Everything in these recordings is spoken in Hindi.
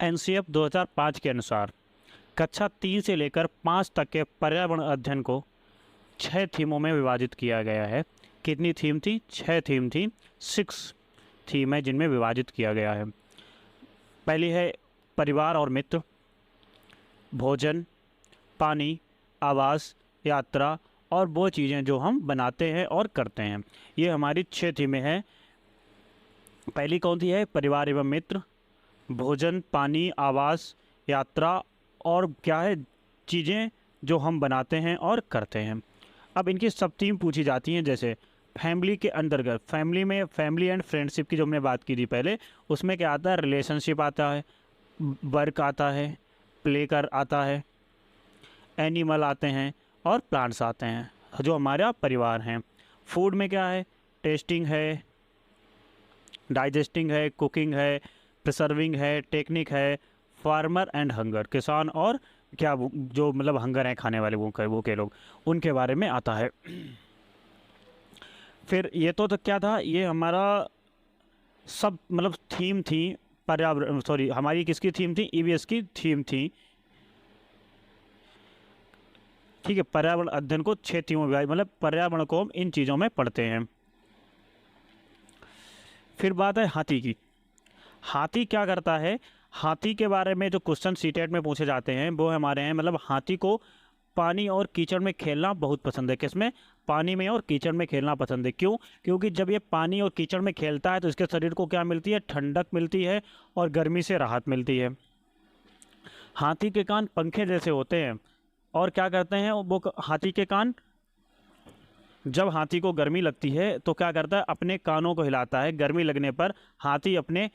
एनसीएफ 2005 के अनुसार कक्षा 3 से लेकर 5 तक के पर्यावरण अध्ययन को 6 थीमों में विभाजित किया गया है। कितनी थीम थी? 6 थीम थी। 6 थीम है जिनमें विभाजित किया गया है। पहली है परिवार और मित्र, भोजन, पानी, आवास, यात्रा और वो चीज़ें जो हम बनाते हैं और करते हैं। ये हमारी 6 थीमें हैं। पहली कौन सी है? परिवार एवं मित्र, भोजन, पानी, आवास, यात्रा और क्या है? चीज़ें जो हम बनाते हैं और करते हैं। अब इनकी सब थीम पूछी जाती हैं। जैसे फैमिली के अंतर्गत, फैमिली में फैमिली एंड फ्रेंडशिप की जो हमने बात की थी पहले, उसमें क्या आता है? रिलेशनशिप आता है, वर्क आता है, प्ले कर आता है, एनिमल आते हैं और प्लांट्स आते हैं जो हमारा परिवार हैं। फूड में क्या है? टेस्टिंग है, डाइजेस्टिंग है, कुकिंग है, प्रिजर्विंग है, टेक्निक है, फार्मर एंड हंगर, किसान और क्या जो मतलब हंगर हैं खाने वाले वो के लोग, उनके बारे में आता है। फिर ये तो क्या था? ये हमारा सब मतलब थीम थी पर्यावरण, सॉरी हमारी किसकी थीम थी? ईवीएस की थीम थी। ठीक है, पर्यावरण अध्ययन को 6 थीमों में, मतलब पर्यावरण को हम इन चीज़ों में पढ़ते हैं। फिर बात है हाथी की। हाथी क्या करता है? हाथी के बारे में जो क्वेश्चन सीटेट में पूछे जाते हैं वो हमारे हैं, मतलब हाथी को पानी और कीचड़ में खेलना बहुत पसंद है। किसमें? पानी में और कीचड़ में खेलना पसंद है। क्यों? क्योंकि जब ये पानी और कीचड़ में खेलता है तो इसके शरीर को क्या मिलती है? ठंडक मिलती है और गर्मी से राहत मिलती है। हाथी के कान पंखे जैसे होते हैं और क्या करते हैं वो हाथी के कान, जब हाथी को गर्मी लगती है तो क्या करता है? अपने कानों को हिलाता है। गर्मी लगने पर हाथी अपने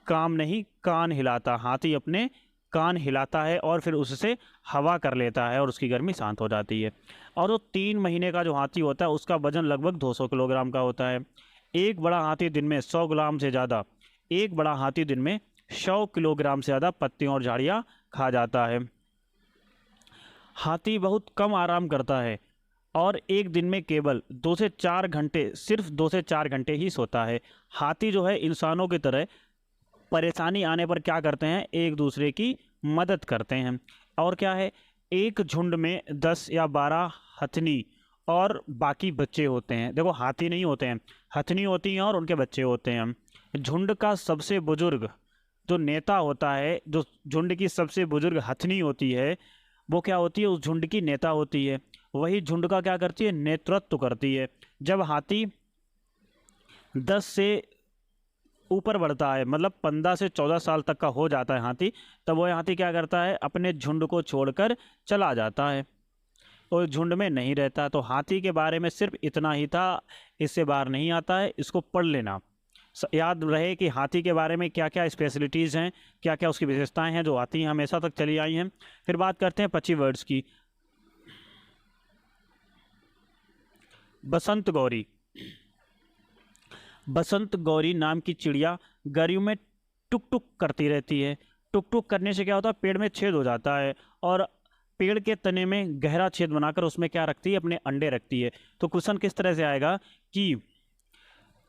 काम नहीं कान हिलाता, हाथी अपने कान हिलाता है और फिर उससे हवा कर लेता है और उसकी गर्मी शांत हो जाती है। और वो 3 महीने का जो हाथी होता है उसका वजन लगभग 200 किलोग्राम का होता है। एक बड़ा हाथी दिन में 100 ग्राम से ज़्यादा, एक बड़ा हाथी दिन में 100 किलोग्राम से ज़्यादा पत्तियों और झाड़ियाँ खा जाता है। हाथी बहुत कम आराम करता है और एक दिन में केवल 2 से 4 घंटे, सिर्फ 2 से 4 घंटे ही सोता है। हाथी जो है इंसानों की तरह परेशानी आने पर क्या करते हैं? एक दूसरे की मदद करते हैं। और क्या है? एक झुंड में 10 या 12 हथनी और बाकी बच्चे होते हैं। देखो हाथी नहीं होते हैं, हथनी होती हैं और उनके बच्चे होते हैं। झुंड का सबसे बुजुर्ग जो नेता होता है, जो झुंड की सबसे बुजुर्ग हथनी होती है, वो क्या होती है? उस झुंड की नेता होती है। वही झुंड का क्या करती है? नेतृत्व करती है। जब हाथी 10 से ऊपर बढ़ता है, मतलब 15 से 14 साल तक का हो जाता है हाथी, तब वो हाथी क्या करता है? अपने झुंड को छोड़कर चला जाता है और झुंड में नहीं रहता। तो हाथी के बारे में सिर्फ इतना ही था, इससे बाहर नहीं आता है। इसको पढ़ लेना, याद रहे कि हाथी के बारे में क्या क्या स्पेशलिटीज़ हैं, क्या क्या उसकी विशेषताएं हैं जो आती हैं, हमेशा तक चली आई हैं। फिर बात करते हैं 25 वर्ड्स की। बसंत गौरी। बसंत गौरी नाम की चिड़िया गर्मियों में टुक टुक करती रहती है। टुक टुक करने से क्या होता है? पेड़ में छेद हो जाता है और पेड़ के तने में गहरा छेद बनाकर उसमें क्या रखती है? अपने अंडे रखती है। तो क्वेश्चन किस तरह से आएगा कि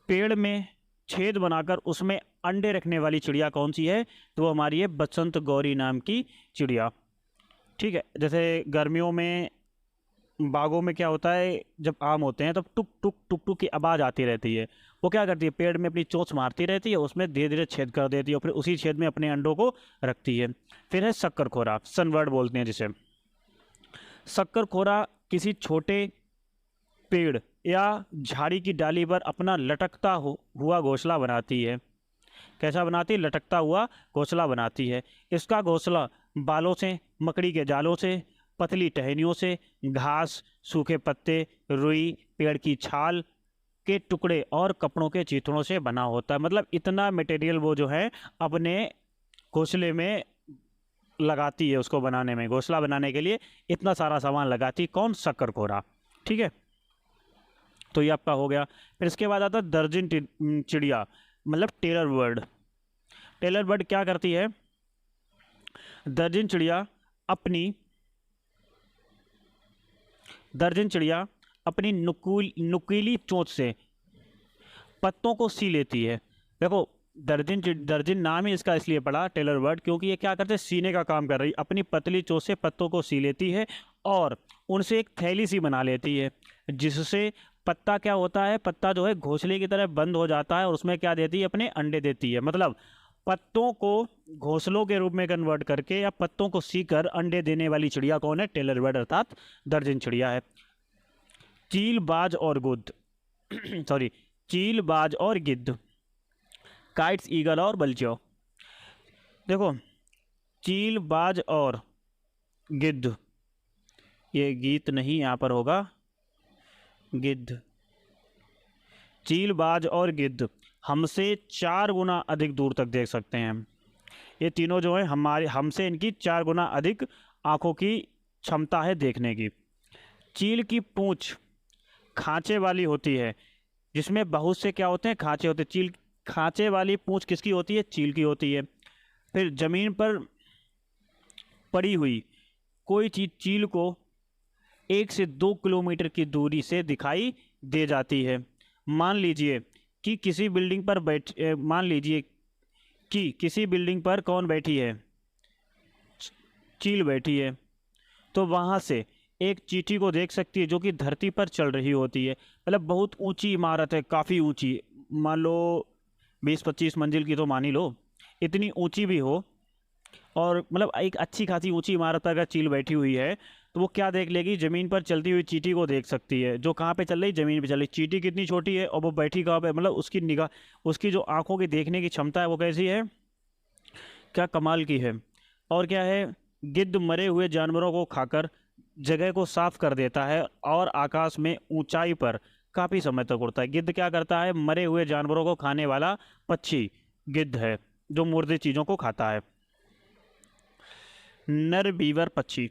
पेड़ में छेद बनाकर उसमें अंडे रखने वाली चिड़िया कौन सी है? तो वो हमारी है बसंत गौरी नाम की चिड़िया। ठीक है, जैसे गर्मियों में बागों में क्या होता है? जब आम होते हैं तब टुक टुक टुक टुक की आवाज़ आती रहती है। वो क्या करती है? पेड़ में अपनी चोंच मारती रहती है, उसमें धीरे धीरे छेद कर देती है और फिर उसी छेद में अपने अंडों को रखती है। फिर है शक्करखोरा, सनबर्ड बोलते हैं जिसे। शक्करखोरा किसी छोटे पेड़ या झाड़ी की डाली पर अपना लटकता हुआ घोंसला बनाती है। कैसा बनाती है? लटकता हुआ घोंसला बनाती है। इसका घोंसला बालों से, मकड़ी के जालों से, पतली टहनियों से, घास, सूखे पत्ते, रुई, पेड़ की छाल के टुकड़े और कपड़ों के चीथड़ों से बना होता है। मतलब इतना मटेरियल वो जो है अपने घोंसले में लगाती है, उसको बनाने में, घोंसला बनाने के लिए इतना सारा सामान लगाती है। कौन? शक्करखोरा। ठीक है, तो ये आपका हो गया। फिर इसके बाद आता है दर्जन चिड़िया, मतलब टेलर बर्ड। टेलर बर्ड क्या करती है? दर्जन चिड़िया अपनी नुकीली चोंच से पत्तों को सी लेती है। देखो दर्जिन नाम ही इसका इसलिए पड़ा टेलर बर्ड, क्योंकि ये क्या करते हैं, सीने का काम कर रही, अपनी पतली चोंच से पत्तों को सी लेती है और उनसे एक थैली सी बना लेती है, जिससे पत्ता क्या होता है, पत्ता जो है घोंसले की तरह बंद हो जाता है और उसमें क्या देती है, अपने अंडे देती है। मतलब पत्तों को घोंसलों के रूप में कन्वर्ट करके या पत्तों को सीकर अंडे देने वाली चिड़िया कौन है, टेलर बर्ड अर्थात दर्जन चिड़िया है। चील, बाज और गुद्द सॉरी, चील, बाज और गिद्ध, काइट्स, ईगल और बलचौ। देखो, चील, बाज और गिद्ध, ये गीत नहीं यहाँ पर होगा, गिद्ध। चील, बाज और गिद्ध हमसे 4 गुना अधिक दूर तक देख सकते हैं। ये तीनों जो है हमारे हमसे इनकी 4 गुना अधिक आंखों की क्षमता है देखने की। चील की पूंछ खांचे वाली होती है, जिसमें बहुत से क्या होते हैं, खांचे होते हैं। चील, खांचे वाली पूंछ किसकी होती है, चील की होती है। फिर जमीन पर पड़ी हुई कोई चीज चील को 1 से 2 किलोमीटर की दूरी से दिखाई दे जाती है। मान लीजिए कि किसी बिल्डिंग पर मान लीजिए कि किसी बिल्डिंग पर कौन बैठी है, चील बैठी है, तो वहाँ से एक चींटी को देख सकती है जो कि धरती पर चल रही होती है। मतलब बहुत ऊंची इमारत है, काफ़ी ऊंची, मान लो 20-25 मंजिल की तो मान ही लो, इतनी ऊंची भी हो, और मतलब एक अच्छी खासी ऊंची इमारत पर अगर चील बैठी हुई है तो वो क्या देख लेगी, ज़मीन पर चलती हुई चींटी को देख सकती है, जो कहाँ पे चल रही, ज़मीन पे चल रही। चींटी कितनी छोटी है और वो बैठी कहाँ पे, मतलब उसकी निगाह, उसकी जो आंखों की देखने की क्षमता है वो कैसी है, क्या कमाल की है। और क्या है, गिद्ध मरे हुए जानवरों को खाकर जगह को साफ कर देता है और आकाश में ऊंचाई पर काफ़ी समय तक उड़ता है। गिद्ध क्या करता है, मरे हुए जानवरों को खाने वाला पक्षी गिद्ध है, जो मुर्दे चीज़ों को खाता है। नर बीवर पक्षी,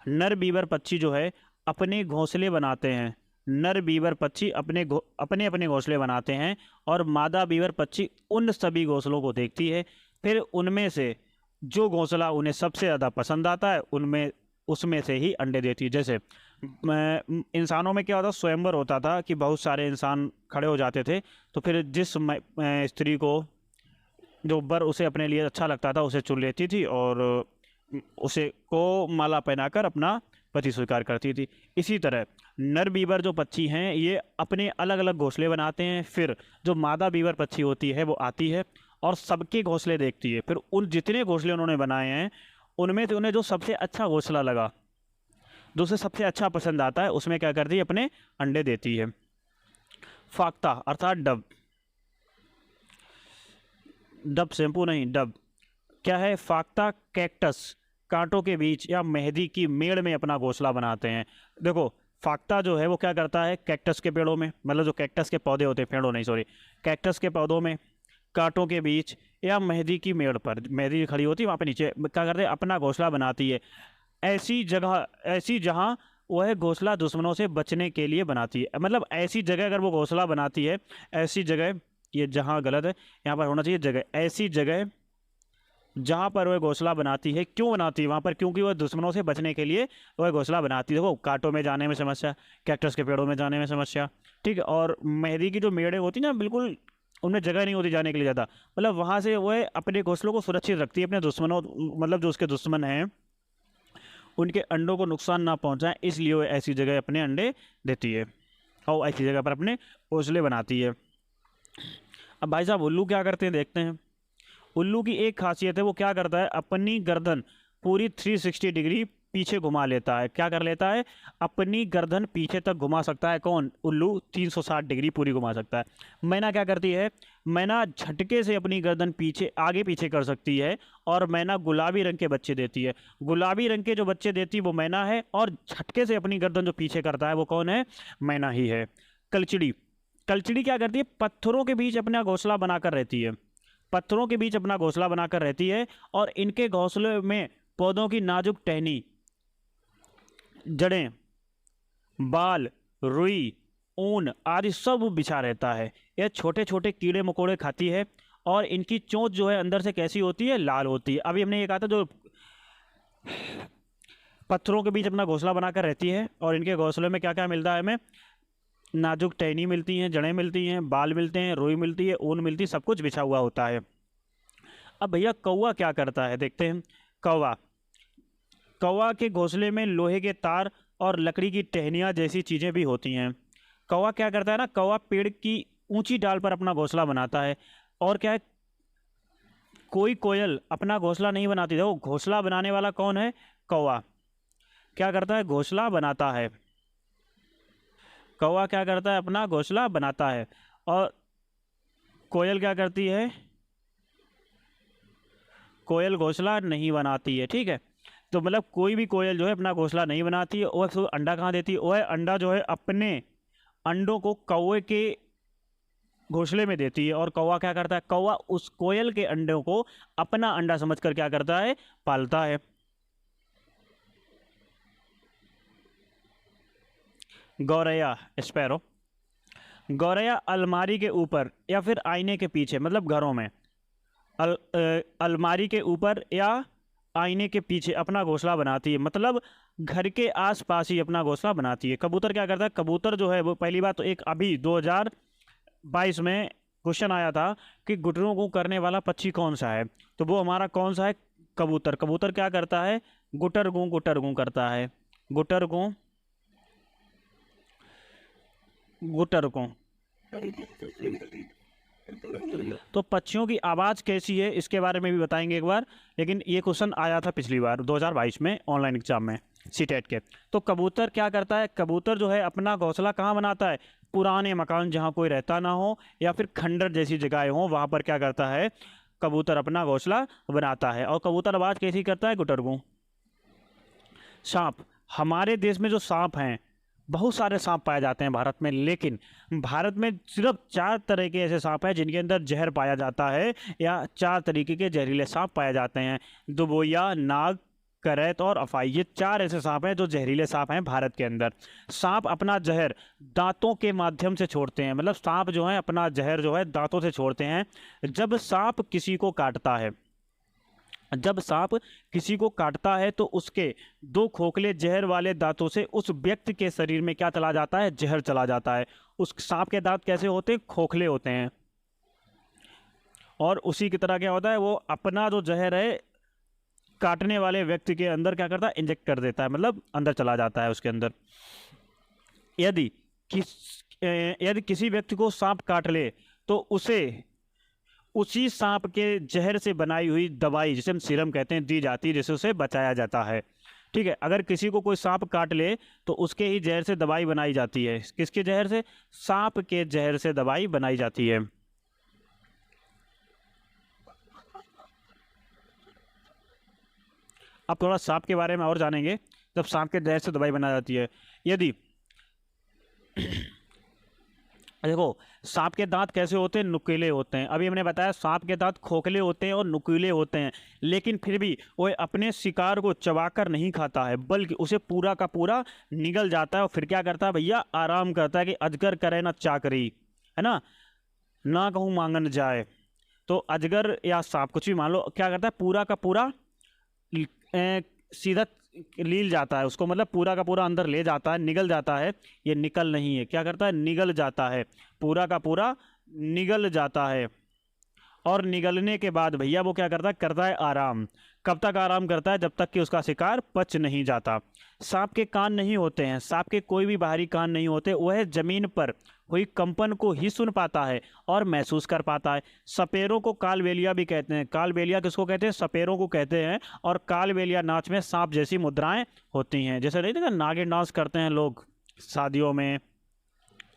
नर बीवर पक्षी जो है अपने घोंसले बनाते हैं। नर बीवर पक्षी अपने अपने घोंसले बनाते हैं और मादा बीवर पक्षी उन सभी घोंसलों को देखती है, फिर उनमें से जो घोंसला उन्हें सबसे ज़्यादा पसंद आता है उनमें उसमें से ही अंडे देती है। जैसे इंसानों में क्या होता, स्वयंवर होता था कि बहुत सारे इंसान खड़े हो जाते थे, तो फिर जिस स्त्री को जो बर उसे अपने लिए अच्छा लगता था उसे चुन लेती थी और उसे को माला पहनाकर अपना पति स्वीकार करती थी। इसी तरह नर बीवर जो पक्षी हैं ये अपने अलग अलग घोंसले बनाते हैं, फिर जो मादा बीवर पक्षी होती है वो आती है और सबके घोंसले देखती है, फिर उन जितने घोंसले उन्होंने बनाए हैं उनमें से उन्हें जो सबसे अच्छा घोंसला लगा, जो उसे सबसे अच्छा पसंद आता है, उसमें क्या करती है, अपने अंडे देती है। फाख्ता अर्थात डब, डब शैम्पू नहीं, डब क्या है, फाख्ता कैक्टस कांटों के बीच या मेहंदी की मेड़ में अपना घोंसला बनाते हैं। देखो, फाख्ता जो है वो क्या करता है, कैक्टस के पेड़ों में, मतलब जो कैक्टस के पौधे होते हैं, पेड़ों नहीं सॉरी, कैक्टस के पौधों में, कांटों के बीच या मेहंदी की मेड़ पर, मेहंदी खड़ी होती है वहाँ पे नीचे क्या करते हैं, अपना घोंसला बनाती है। ऐसी जगह, ऐसी जहाँ वह घोंसला दुश्मनों से बचने के लिए बनाती है। मतलब ऐसी जगह अगर वो घोंसला बनाती है, ऐसी जगह, ये जहाँ गलत है, यहाँ पर होना चाहिए जगह, ऐसी जगह जहाँ पर वह घोंसला बनाती है। क्यों बनाती है वहाँ पर, क्योंकि वह दुश्मनों से बचने के लिए वह घोंसला बनाती है। देखो, कांटों में जाने में समस्या, कैक्टस के पेड़ों में जाने में समस्या, ठीक है, और मेहंदी की जो मेड़ें होती ना, बिल्कुल उनमें जगह नहीं होती जाने के लिए ज़्यादा, मतलब वहाँ से वह अपने घोंसलों को सुरक्षित रखती है अपने दुश्मनों, मतलब जो उसके दुश्मन हैं उनके अंडों को नुकसान ना पहुँचाएं, इसलिए वह ऐसी जगह अपने अंडे देती है और ऐसी जगह पर अपने घोंसले बनाती है। अब भाई साहब उल्लू क्या करते हैं देखते हैं। उल्लू की एक खासियत है, वो क्या करता है, अपनी गर्दन पूरी 360 डिग्री पीछे घुमा लेता है। क्या कर लेता है, अपनी गर्दन पीछे तक घुमा सकता है। कौन, उल्लू 360 डिग्री पूरी घुमा सकता है। मैना क्या करती है, मैना झटके से अपनी गर्दन पीछे आगे पीछे कर सकती है और मैना गुलाबी रंग के बच्चे देती है। गुलाबी रंग के जो बच्चे देती है वो मैना है, और झटके से अपनी गर्दन जो पीछे करता है वो कौन है, मैना ही है। कलचिड़ी, कलचिड़ी क्या करती है, पत्थरों के बीच अपना घोंसला बनाकर रहती है, पत्थरों के बीच अपना घोंसला बनाकर रहती है और इनके घोंसले में पौधों की नाजुक टहनी, जड़ें, बाल, रुई, ऊन आदि सब बिछा रहता है। यह छोटे छोटे कीड़े मकोड़े खाती है और इनकी चोंच जो है अंदर से कैसी होती है, लाल होती है। अभी हमने ये कहा था जो पत्थरों के बीच अपना घोंसला बनाकर रहती है और इनके घोंसले में क्या क्या मिलता है हमें, नाजुक टहनी मिलती हैं, जड़ें मिलती हैं, बाल मिलते हैं, रुई मिलती है, ऊन मिलती है, सब कुछ बिछा हुआ होता है। अब भैया कौवा क्या करता है, देखते हैं। कौवा कौवा के घोंसले में लोहे के तार और लकड़ी की टहनियाँ जैसी चीज़ें भी होती हैं। कौवा क्या करता है ना, कौवा पेड़ की ऊंची डाल पर अपना घोंसला बनाता है। और क्या है, कोई कोयल अपना घोंसला नहीं बनाती। देखो घोंसला बनाने वाला कौन है, कौवा। क्या करता है, घोंसला बनाता है। कौवा क्या करता है, अपना घोंसला बनाता है। और कोयल क्या करती है, कोयल घोंसला नहीं बनाती है, ठीक है। तो मतलब कोई भी कोयल जो है अपना घोंसला नहीं बनाती है। और फिर अंडा कहाँ देती है, वह अंडा जो है अपने अंडों को कौवे के घोंसले में देती है। और कौवा क्या करता है, कौवा उस कोयल के अंडों को अपना अंडा समझकर क्या करता है, पालता है। गौरैया, स्पैरो। गौरैया अलमारी के ऊपर या फिर आईने के पीछे, मतलब घरों में अलमारी के ऊपर या आईने के पीछे अपना घोंसला बनाती है, मतलब घर के आसपास ही अपना घोंसला बनाती है। कबूतर क्या करता है, कबूतर जो है वो पहली बात तो एक अभी 2022 में क्वेश्चन आया था कि गुटरों को करने वाला पक्षी कौन सा है, तो वो हमारा कौन सा है, कबूतर। कबूतर क्या करता है, गुटर गूं करता है, गुटर गूं गुटर गूं। तो पक्षियों की आवाज़ कैसी है इसके बारे में भी बताएंगे एक बार, लेकिन ये क्वेश्चन आया था पिछली बार 2022 में ऑनलाइन एग्जाम में सीटेट के। तो कबूतर क्या करता है, कबूतर जो है अपना घोंसला कहाँ बनाता है, पुराने मकान जहाँ कोई रहता ना हो या फिर खंडर जैसी जगह हो, वहाँ पर क्या करता है, कबूतर अपना घोंसला बनाता है। और कबूतर आवाज़ कैसी करता है, गुटरगू। सांप, हमारे देश में जो सांप हैं, बहुत सारे सांप पाए जाते हैं भारत में, लेकिन भारत में सिर्फ 4 तरह के ऐसे सांप हैं जिनके अंदर जहर पाया जाता है, या 4 तरीके के जहरीले सांप पाए जाते हैं। दुबोया, नाग, करैत और अफाई, ये 4 ऐसे सांप हैं जो जहरीले सांप हैं भारत के अंदर। सांप अपना जहर दांतों के माध्यम से छोड़ते हैं, मतलब सांप जो है अपना जहर जो है दांतों से छोड़ते हैं। जब सांप किसी को काटता है, जब सांप किसी को काटता है तो उसके 2 खोखले जहर वाले दांतों से उस व्यक्ति के शरीर में क्या चला जाता है, जहर चला जाता है। उस सांप के दांत कैसे होते हैं, खोखले होते हैं। और उसी की तरह क्या होता है, वो अपना जो जहर है काटने वाले व्यक्ति के अंदर क्या करता है, इंजेक्ट कर देता है, मतलब अंदर चला जाता है उसके अंदर। यदि यदि किसी व्यक्ति को सांप काट ले तो उसे उसी सांप के जहर से बनाई हुई दवाई, जिसे हम सीरम कहते हैं, दी जाती है, जिससे उसे बचाया जाता है। ठीक है, अगर किसी को कोई सांप काट ले तो उसके ही जहर से दवाई बनाई जाती है। किसके जहर से, सांप के जहर से दवाई बनाई जाती है। अब थोड़ा सांप के बारे में और जानेंगे। जब सांप के जहर से दवाई बनाई जाती है, यदि देखो सांप के दांत कैसे होते हैं, नुकीले होते हैं। अभी हमने बताया सांप के दांत खोखले होते हैं और नुकीले होते हैं, लेकिन फिर भी वो अपने शिकार को चबाकर नहीं खाता है, बल्कि उसे पूरा का पूरा निगल जाता है। और फिर क्या करता है भैया, आराम करता है कि अजगर करे ना चाकरी, है ना कहूँ मांगन जाए। तो अजगर या सांप कुछ भी मान लो, क्या करता है, पूरा का पूरा सीधा लील जाता है उसको, मतलब पूरा का पूरा अंदर ले जाता है, निगल जाता है। ये निकल नहीं है, क्या करता है, निगल जाता है, पूरा का पूरा निगल जाता है। और निगलने के बाद भैया वो क्या करता है आराम। कब तक आराम करता है, जब तक कि उसका शिकार पच नहीं जाता। सांप के कान नहीं होते हैं, सांप के कोई भी बाहरी कान नहीं होते, वह जमीन पर हुई कंपन को ही सुन पाता है और महसूस कर पाता है। सपेरों को कालबेलिया भी कहते हैं। कालबेलिया किसको कहते हैं, सपेरों को कहते हैं। और कालबेलिया नाच में सांप जैसी मुद्राएं होती हैं, जैसे नहीं देखा नागिन डांस करते हैं लोग शादियों में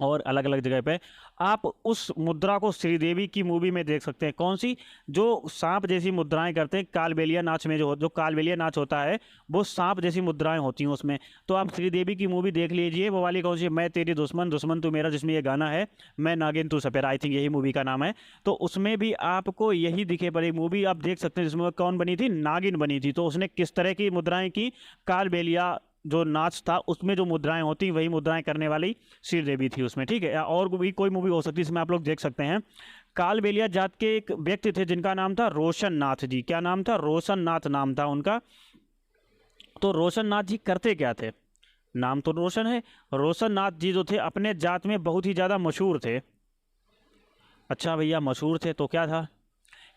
और अलग अलग जगह पे। आप उस मुद्रा को श्रीदेवी की मूवी में देख सकते हैं। कौन सी, जो सांप जैसी मुद्राएं करते हैं कालबेलिया नाच में, जो कालबेलिया नाच होता है वो सांप जैसी मुद्राएं होती हैं उसमें। तो आप श्रीदेवी की मूवी देख लीजिए, वो वाली कौन सी, मैं तेरी दुश्मन दुश्मन तू मेरा, जिसमें ये गाना है, मैं नागिन तू सपेरा, आई थिंक यही मूवी का नाम है। तो उसमें भी आपको यही दिखे पड़े मूवी आप देख सकते हैं, जिसमें वो कौन बनी थी, नागिन बनी थी। तो उसने किस तरह की मुद्राएं की, कालबेलिया जो नाच था उसमें जो मुद्राएं होती वही मुद्राएं करने वाली श्रीदेवी थी उसमें। ठीक है, और भी कोई मूवी हो सकती है इसमें आप लोग देख सकते हैं। कालबेलिया जात के एक व्यक्ति थे जिनका नाम था रोशन नाथ जी। क्या नाम था, रोशन नाथ नाम था उनका। तो रोशन नाथ जी करते क्या थे, नाम तो रोशन है। रोशन नाथ जी जो थे अपने जात में बहुत ही ज़्यादा मशहूर थे। अच्छा भैया, मशहूर थे तो क्या था?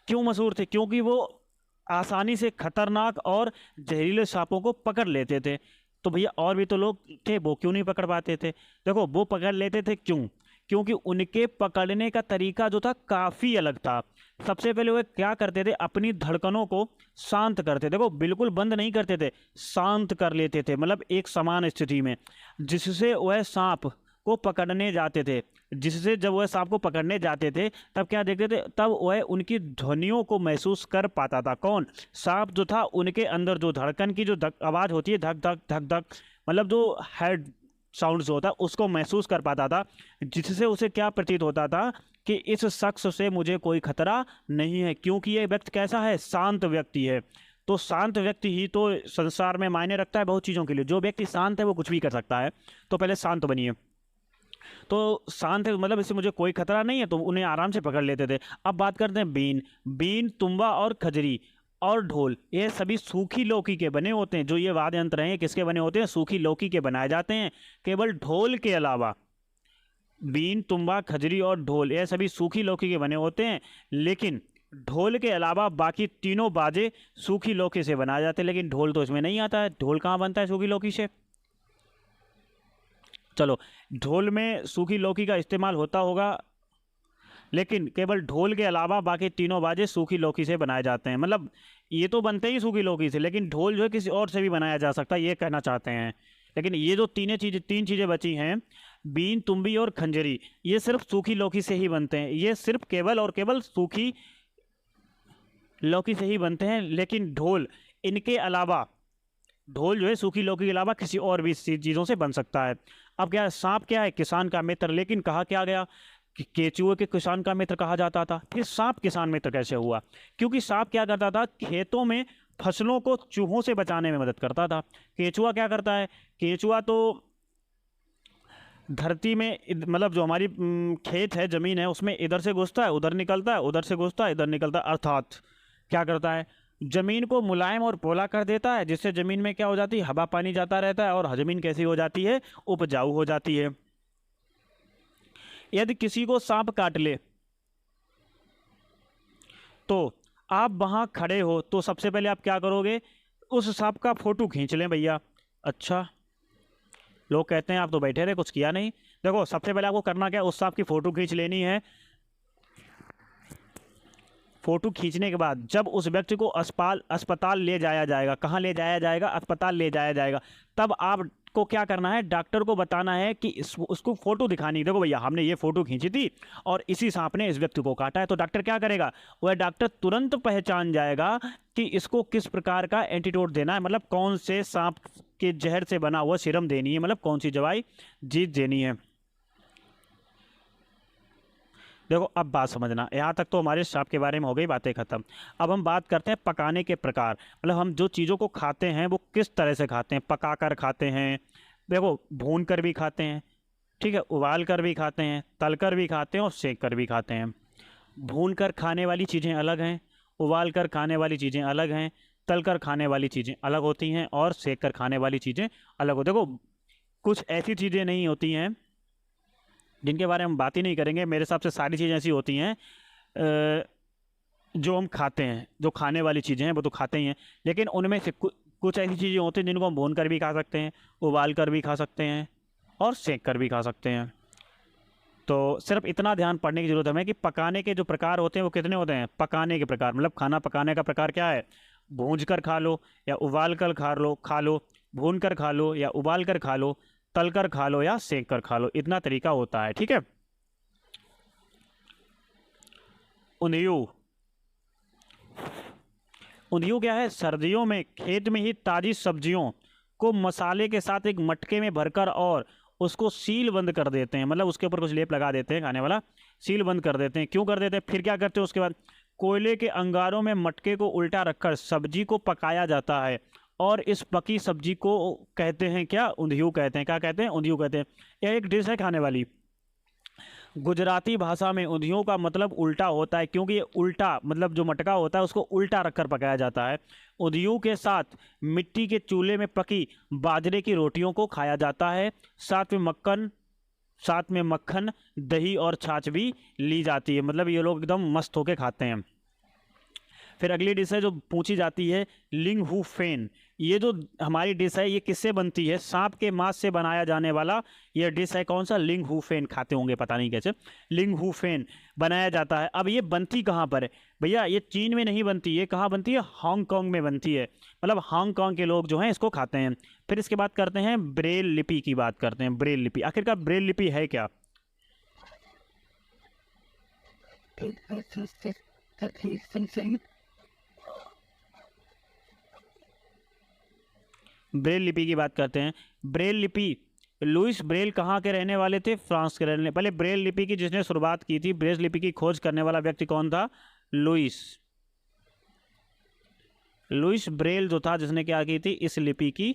क्यों मशहूर थे? क्योंकि वो आसानी से खतरनाक और जहरीले सांपों को पकड़ लेते थे। तो भैया और भी तो लोग थे, वो क्यों नहीं पकड़ पाते थे? देखो, वो पकड़ लेते थे क्यों? क्योंकि उनके पकड़ने का तरीका जो था काफ़ी अलग था। सबसे पहले वो क्या करते थे, अपनी धड़कनों को शांत करते थे। देखो, बिल्कुल बंद नहीं करते थे, शांत कर लेते थे, मतलब एक समान स्थिति में, जिससे वह सांप को पकड़ने जाते थे। जिससे जब वह सांप को पकड़ने जाते थे तब क्या देखते थे, तब वह उनकी ध्वनियों को महसूस कर पाता था। कौन? सांप जो था, उनके अंदर जो धड़कन की जो आवाज़ होती है, धक धक धक धक, मतलब जो हेड साउंड जो होता है उसको महसूस कर पाता था। जिससे उसे क्या प्रतीत होता था कि इस शख्स से मुझे कोई खतरा नहीं है, क्योंकि ये व्यक्ति कैसा है? शांत व्यक्ति है। तो शांत व्यक्ति ही तो संसार में मायने रखता है बहुत चीज़ों के लिए। जो व्यक्ति शांत है वो कुछ भी कर सकता है। तो पहले शांत बनिए। तो शांत है मतलब इससे मुझे कोई खतरा नहीं है, तो उन्हें आराम से पकड़ लेते थे। अब बात करते हैं बीन। बीन, तुम्बा और खजरी और ढोल, ये सभी सूखी लौकी के बने होते हैं। जो ये वाद्य यंत्र हैं किसके बने होते हैं? सूखी लौकी के बनाए जाते हैं। केवल ढोल के अलावा, बीन, तुम्बा, खजरी और ढोल ये सभी सूखी लौकी के बने होते हैं। लेकिन ढोल के अलावा बाकी तीनों बाजे सूखी लौकी से बनाए जाते हैं। लेकिन ढोल तो इसमें नहीं आता है। ढोल कहाँ बनता है सूखी लौकी से? चलो, ढोल में सूखी लौकी का इस्तेमाल होता होगा, लेकिन केवल ढोल के अलावा बाकी तीनों बाजे सूखी लौकी से बनाए जाते हैं। मतलब ये तो बनते ही सूखी लौकी से, लेकिन ढोल जो है किसी और से भी बनाया जा सकता है, ये कहना चाहते हैं। लेकिन ये जो तीन चीज़ें बची हैं, बीन, तुम्बी और खंजरी, ये सिर्फ सूखी लौकी से ही बनते हैं। ये सिर्फ केवल और केवल सूखी लौकी से ही बनते हैं। लेकिन ढोल, इनके अलावा, ढोल जो है सूखी लौकी के अलावा किसी और भी चीज़ों से बन सकता है। अब क्या है, सांप क्या है? किसान का मित्र। लेकिन कहा क्या गया कि केचुए के किसान का मित्र कहा जाता था। फिर सांप किसान मित्र कैसे हुआ? क्योंकि सांप क्या करता था, खेतों में फसलों को चूहों से बचाने में मदद करता था। केचुआ क्या करता है? केचुआ तो धरती में मतलब जो हमारी खेत है, ज़मीन है, उसमें इधर से घुसता है उधर निकलता है, उधर से घुसता है इधर निकलता है। अर्थात क्या करता है, जमीन को मुलायम और पोला कर देता है, जिससे जमीन में क्या हो जाती है, हवा पानी जाता रहता है और जमीन कैसी हो जाती है, उपजाऊ हो जाती है। यदि किसी को सांप काट ले तो आप वहां खड़े हो तो सबसे पहले आप क्या करोगे? उस सांप का फोटो खींच लें भैया। अच्छा, लोग कहते हैं आप तो बैठे रहे, कुछ किया नहीं। देखो, सबसे पहले आपको करना क्या है, उस सांप की फोटो खींच लेनी है। फोटो खींचने के बाद जब उस व्यक्ति को अस्पताल ले जाया जाएगा, कहाँ ले जाया जाएगा? अस्पताल ले जाया जाएगा। तब आपको क्या करना है, डॉक्टर को बताना है कि उसको फोटो दिखानी है। देखो भैया, हमने ये फोटो खींची थी और इसी सांप ने इस व्यक्ति को काटा है। तो डॉक्टर क्या करेगा? वह डॉक्टर तुरंत पहचान जाएगा कि इसको किस प्रकार का एंटीडोट देना है, मतलब कौन से सांप के जहर से बना हुआ सीरम देनी है, मतलब कौन सी दवाई जीत देनी है। देखो, अब बात समझना, यहाँ तक तो हमारे सांप के बारे में हो गई बातें ख़त्म। अब हम बात करते हैं पकाने के प्रकार, मतलब हम जो चीज़ों को खाते हैं वो किस तरह से खाते हैं। पका कर खाते हैं, देखो भून कर भी खाते हैं, ठीक है, उबाल कर भी खाते हैं, तल कर भी खाते हैं और सेक कर भी खाते हैं। भून कर खाने वाली चीज़ें अलग हैं, उबाल कर खाने वाली चीज़ें अलग हैं, तल कर खाने वाली चीज़ें अलग होती हैं और सेक कर खाने वाली चीज़ें अलग होती हैं। देखो, कुछ ऐसी चीज़ें नहीं होती हैं जिनके बारे में हम बात ही नहीं करेंगे। मेरे हिसाब से सारी चीज़ें ऐसी होती हैं जो हम खाते हैं, जो खाने वाली चीज़ें हैं वो तो खाते ही हैं। लेकिन उनमें से कुछ ऐसी चीज़ें होती हैं जिनको हम भून कर भी खा सकते हैं, उबाल कर भी खा सकते हैं और सेक कर भी खा सकते हैं। तो सिर्फ इतना ध्यान पड़ने की ज़रूरत है हमें कि पकाने के जो प्रकार होते हैं वो कितने होते हैं। पकाने के प्रकार मतलब खाना पकाने का प्रकार क्या है? भूंज कर खा लो या उबाल कर खा लो, भून कर खा लो या उबाल कर खा लो, तल कर खा लो या सेक कर खा लो। इतना तरीका होता है, ठीक है। उंधियू, उंधियू क्या है? सर्दियों में खेत में ही ताज़ी सब्जियों को मसाले के साथ एक मटके में भरकर और उसको सील बंद कर देते हैं, मतलब उसके ऊपर कुछ लेप लगा देते हैं खाने वाला, सील बंद कर देते हैं। क्यों कर देते हैं? फिर क्या करते हैं उसके बाद? कोयले के अंगारों में मटके को उल्टा रखकर सब्जी को पकाया जाता है और इस पकी सब्जी को कहते हैं क्या? उंधियू कहते हैं। क्या कहते हैं? उंधियू कहते हैं। यह एक डिश है खाने वाली। गुजराती भाषा में ऊँधियों का मतलब उल्टा होता है, क्योंकि ये उल्टा मतलब जो मटका होता है उसको उल्टा रखकर पकाया जाता है। ऊँधियों के साथ मिट्टी के चूल्हे में पकी बाजरे की रोटियों को खाया जाता है। साथ में मक्खन, दही और छाछ भी ली जाती है। मतलब ये लोग एकदम मस्त होके खाते हैं। फिर अगली डिश है जो पूछी जाती है, लिंग हु फेन। ये जो हमारी डिश है ये किससे बनती है? सांप के मांस से बनाया जाने वाला ये डिश है। कौन सा? लिंग हु फेन। खाते होंगे पता नहीं कैसे, लिंग हु फेन बनाया जाता है। अब ये बनती कहाँ पर है भैया? ये चीन में नहीं बनती, ये कहाँ बनती है? हांगकांग में बनती है। मतलब हांगकांग के लोग जो हैं इसको खाते हैं। फिर इसके बाद करते हैं ब्रेल लिपि की बात करते हैं। ब्रेल लिपि, आखिरकार ब्रेल लिपि है क्या? ब्रेल लिपि की बात करते हैं। ब्रेल लिपि, लुइस ब्रेल कहाँ के रहने वाले थे? फ्रांस के रहने। पहले ब्रेल लिपि की जिसने शुरुआत की थी, ब्रेल लिपि की खोज करने वाला व्यक्ति कौन था? लुइस लुइस ब्रेल जो था, जिसने क्या की थी? इस लिपि की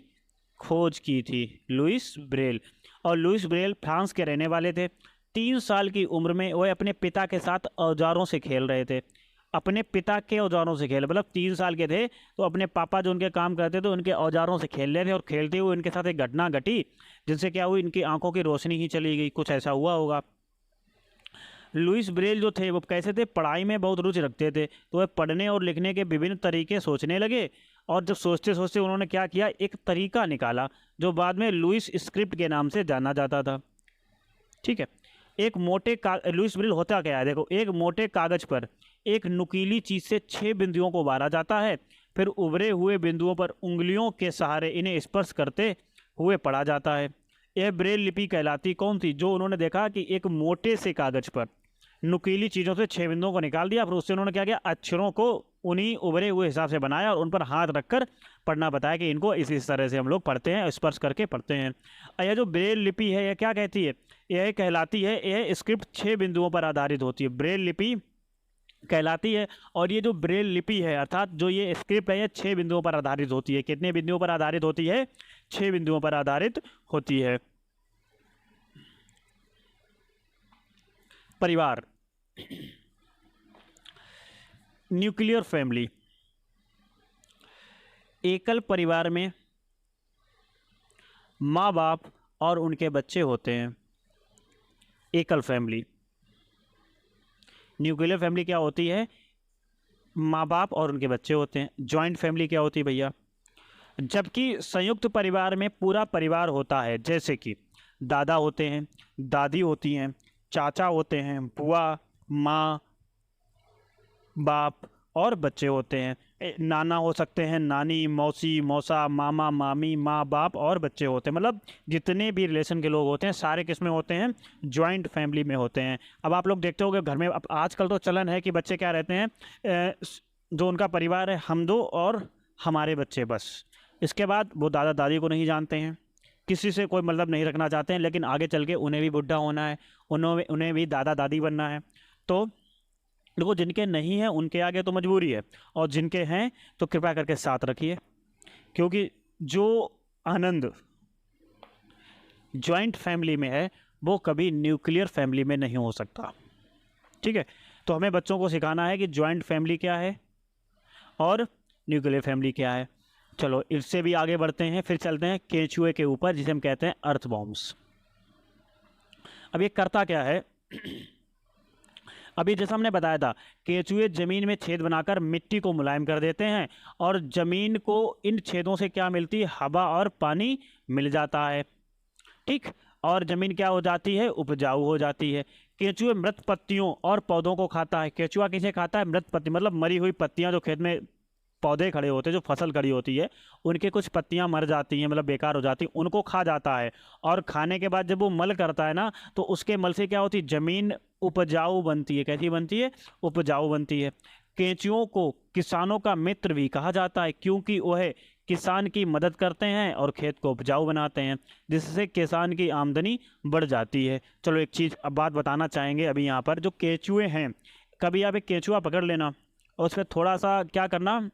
खोज की थी, लुइस ब्रेल। और लुइस ब्रेल फ्रांस के रहने वाले थे। 3 साल की उम्र में वह अपने पिता के साथ औजारों से खेल रहे थे। अपने पिता के औजारों से खेल, मतलब 3 साल के थे तो अपने पापा जो उनके काम करते थे उनके औजारों से खेल रहे थे। और खेलते हुए इनके साथ एक घटना घटी जिससे क्या हुई, इनकी आंखों की रोशनी ही चली गई। कुछ ऐसा हुआ होगा। लुइस ब्रेल जो थे वो कैसे थे? पढ़ाई में बहुत रुचि रखते थे, तो वह पढ़ने और लिखने के विभिन्न तरीके सोचने लगे। और जब सोचते सोचते उन्होंने क्या किया, एक तरीका निकाला जो बाद में लुइस स्क्रिप्ट के नाम से जाना जाता था। ठीक है। एक मोटे लुइस ब्रेल होता क्या है देखो, एक मोटे कागज पर एक नुकीली चीज से 6 बिंदुओं को उभारा जाता है। फिर उभरे हुए बिंदुओं पर उंगलियों के सहारे इन्हें स्पर्श करते हुए पढ़ा जाता है। यह ब्रेल लिपि कहलाती कौन थी? जो उन्होंने देखा कि एक मोटे से कागज पर नुकीली चीज़ों से 6 बिंदुओं को निकाल दिया, फिर उससे उन्होंने क्या किया, अक्षरों को उन्हीं उभरे हुए हिसाब से बनाया और उन पर हाथ रखकर पढ़ना बताया कि इनको इस तरह से हम लोग पढ़ते हैं, स्पर्श करके पढ़ते हैं। यह जो ब्रेल लिपि है यह क्या कहती है? यह कहलाती है, यह स्क्रिप्ट 6 बिंदुओं पर आधारित होती है, ब्रेल लिपि कहलाती है। और ये जो ब्रेल लिपि है अर्थात जो ये स्क्रिप्ट है, यह 6 बिंदुओं पर आधारित होती है। कितने बिंदुओं पर आधारित होती है? 6 बिंदुओं पर आधारित होती है। परिवार, न्यूक्लियर फैमिली, एकल परिवार में माँ बाप और उनके बच्चे होते हैं। एकल फैमिली। न्यूक्लियर फैमिली क्या होती है? माँ बाप और उनके बच्चे होते हैं। जॉइंट फैमिली क्या होती है भैया? जबकि संयुक्त परिवार में पूरा परिवार होता है, जैसे कि दादा होते हैं, दादी होती हैं, चाचा होते हैं, बुआ, माँ, बाप और बच्चे होते हैं। नाना हो सकते हैं, नानी, मौसी, मौसा, मामा, मामी, माँ बाप और बच्चे होते हैं। मतलब जितने भी रिलेशन के लोग होते हैं सारे किस में होते हैं? जॉइंट फैमिली में होते हैं। अब आप लोग देखते होंगे घर में, अब आजकल तो चलन है कि बच्चे क्या रहते हैं, जो उनका परिवार है, हम दो और हमारे बच्चे बस। इसके बाद वो दादा दादी को नहीं जानते हैं, किसी से कोई मतलब नहीं रखना चाहते हैं, लेकिन आगे चल के उन्हें भी बुढ़ा होना है, उन्हें भी दादा दादी बनना है। तो देखो, जिनके नहीं है उनके आगे तो मजबूरी है, और जिनके हैं तो कृपया करके साथ रखिए, क्योंकि जो आनंद जॉइंट फैमिली में है वो कभी न्यूक्लियर फैमिली में नहीं हो सकता। ठीक है। तो हमें बच्चों को सिखाना है कि जॉइंट फैमिली क्या है और न्यूक्लियर फैमिली क्या है। चलो इससे भी आगे बढ़ते हैं, फिर चलते हैं केंचुए के ऊपर, जिसे हम कहते हैं अर्थ बॉम्ब्स। अब ये करता क्या है? अभी जैसा हमने बताया था, केंचुए जमीन में छेद बनाकर मिट्टी को मुलायम कर देते हैं, और जमीन को इन छेदों से क्या मिलती है? हवा और पानी मिल जाता है। ठीक। और जमीन क्या हो जाती है? उपजाऊ हो जाती है। केंचुए मृत पत्तियों और पौधों को खाता है। केंचुआ किसे खाता है? मृत पत्ती, मतलब मरी हुई पत्तियां, जो खेत में पौधे खड़े होते हैं, जो फसल खड़ी होती है, उनके कुछ पत्तियां मर जाती हैं, मतलब बेकार हो जाती हैं, उनको खा जाता है। और खाने के बाद जब वो मल करता है ना, तो उसके मल से क्या होती है? जमीन उपजाऊ बनती है। कैसी बनती है? उपजाऊ बनती है। केंचुओं को किसानों का मित्र भी कहा जाता है, क्योंकि वह किसान की मदद करते हैं और खेत को उपजाऊ बनाते हैं, जिससे किसान की आमदनी बढ़ जाती है। चलो एक चीज़ अब बात बताना चाहेंगे अभी यहाँ पर, जो केंचुए हैं, कभी आप एक केंचुआ पकड़ लेना और उस पर थोड़ा सा क्या करना,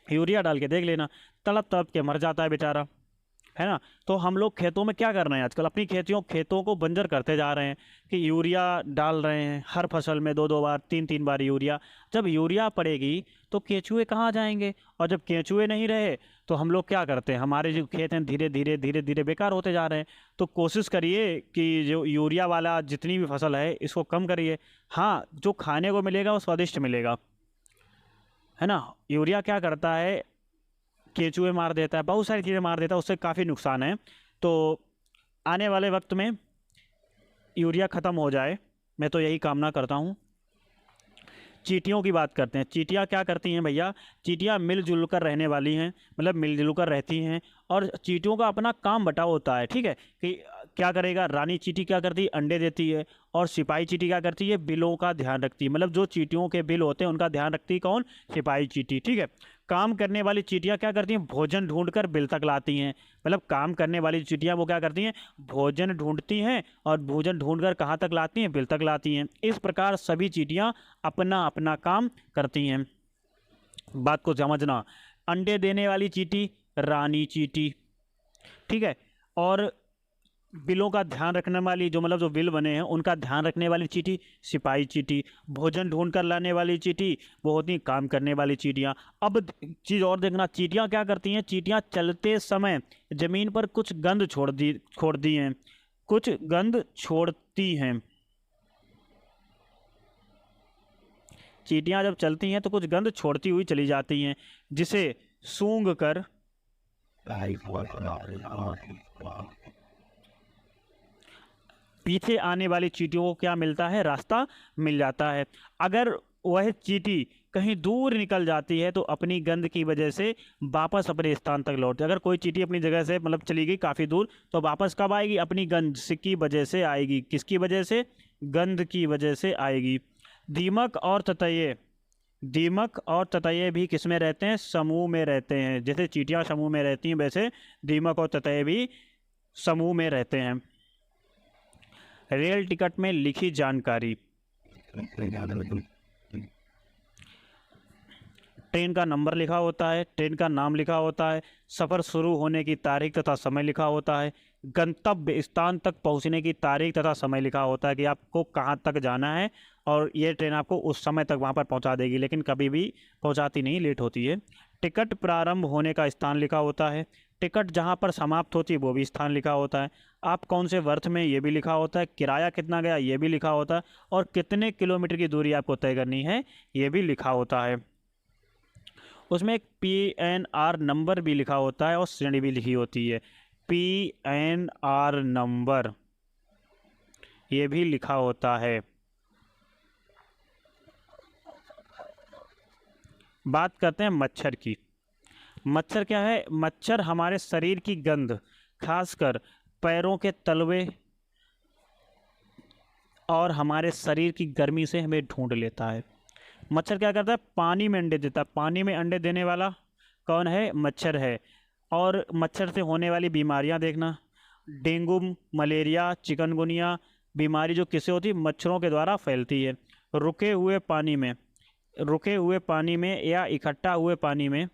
यूरिया डाल के देख लेना, तड़प तड़प के मर जाता है बेचारा। है ना। तो हम लोग खेतों में क्या कर रहे हैं आजकल, अपनी खेतों को बंजर करते जा रहे हैं कि यूरिया डाल रहे हैं हर फसल में, 2-2 बार 3-3 बार यूरिया। जब यूरिया पड़ेगी तो केंचुए कहाँ जाएंगे, और जब केंचुए नहीं रहे तो हम लोग क्या करते हैं, हमारे जो खेत हैं धीरे धीरे बेकार होते जा रहे हैं। तो कोशिश करिए कि जो यूरिया वाला जितनी भी फसल है इसको कम करिए। हाँ, जो खाने को मिलेगा वो स्वादिष्ट मिलेगा, है ना। यूरिया क्या करता है, केंचुए मार देता है, बहुत सारी चीज़ें मार देता है, उससे काफ़ी नुकसान है। तो आने वाले वक्त में यूरिया ख़त्म हो जाए, मैं तो यही कामना करता हूँ। चींटियों की बात करते हैं। चींटियाँ क्या करती हैं भैया, चींटियाँ मिलजुल कर रहने वाली हैं, मतलब मिलजुल कर रहती हैं, और चींटियों का अपना काम बटा होता है, ठीक है। कि क्या करेगा, रानी चींटी क्या करती है, अंडे देती है, और सिपाही चींटी क्या करती है, बिलों का ध्यान रखती है। मतलब जो चींटियों के बिल होते हैं उनका ध्यान रखती है कौन, सिपाही चींटी, ठीक है। काम करने वाली चींटियाँ क्या करती हैं, भोजन ढूंढ कर बिल तक लाती हैं। मतलब काम करने वाली चींटियाँ वो क्या करती हैं, भोजन ढूंढती हैं, और भोजन ढूंढ कर कहाँ तक लाती हैं, बिल तक लाती हैं। इस प्रकार सभी चींटियाँ अपना अपना काम करती हैं। बात को समझना। अंडे देने वाली चींटी रानी चींटी, ठीक है। और बिलों का ध्यान रखने वाली, जो मतलब जो बिल बने हैं उनका ध्यान रखने वाली चींटी सिपाही चींटी। भोजन ढूंढ कर लाने वाली चींटी वो होती हैं काम करने वाली चींटियाँ। अब चीज़ और देखना, चींटियाँ क्या करती हैं, चींटियाँ चलते समय जमीन पर कुछ गंध छोड़ती हैं, कुछ गंध छोड़ती हैं। चींटियाँ जब चलती हैं तो कुछ गंध छोड़ती हुई चली जाती हैं, जिसे सूंघ कर पीछे आने वाली चींटियों को क्या मिलता है, रास्ता मिल जाता है। अगर वह चींटी कहीं दूर निकल जाती है तो अपनी गंध की वजह से वापस अपने स्थान तक लौटती है। अगर कोई चींटी अपनी जगह से मतलब चली गई काफ़ी दूर तो वापस कब आएगी, अपनी गंध की वजह से आएगी। किसकी वजह से, गंध की वजह से आएगी। दीमक और ततैये भी किस में रहते हैं, समूह में रहते हैं। जैसे चींटियाँ समूह में रहती हैं वैसे दीमक और ततैये भी समूह में रहते हैं। रेल टिकट में लिखी जानकारी, ट्रेन का नंबर लिखा होता है, ट्रेन का नाम लिखा होता है, सफ़र शुरू होने की तारीख तथा समय लिखा होता है, गंतव्य स्थान तक पहुंचने की तारीख तथा समय लिखा होता है कि आपको कहां तक जाना है, और ये ट्रेन आपको उस समय तक वहां पर पहुंचा देगी, लेकिन कभी भी पहुंचाती नहीं, लेट होती है। टिकट प्रारंभ होने का स्थान लिखा होता है, टिकट जहां पर समाप्त होती है वो भी स्थान लिखा होता है, आप कौन से वर्थ में ये भी लिखा होता है, किराया कितना गया ये भी लिखा होता है, और कितने किलोमीटर की दूरी आपको तय करनी है ये भी लिखा होता है। उसमें एक PNR नंबर भी लिखा होता है और श्रेणी भी लिखी होती है। PNR नंबर ये भी लिखा होता है। बात करते हैं मच्छर की। मच्छर क्या है, मच्छर हमारे शरीर की गंध, खासकर पैरों के तलवे और हमारे शरीर की गर्मी से हमें ढूंढ लेता है। मच्छर क्या करता है, पानी में अंडे देता है। पानी में अंडे देने वाला कौन है, मच्छर है। और मच्छर से होने वाली बीमारियां देखना, डेंगू, मलेरिया, चिकनगुनिया बीमारी जो किससे होती है, मच्छरों के द्वारा फैलती है। रुके हुए पानी में या इकट्ठा हुए पानी में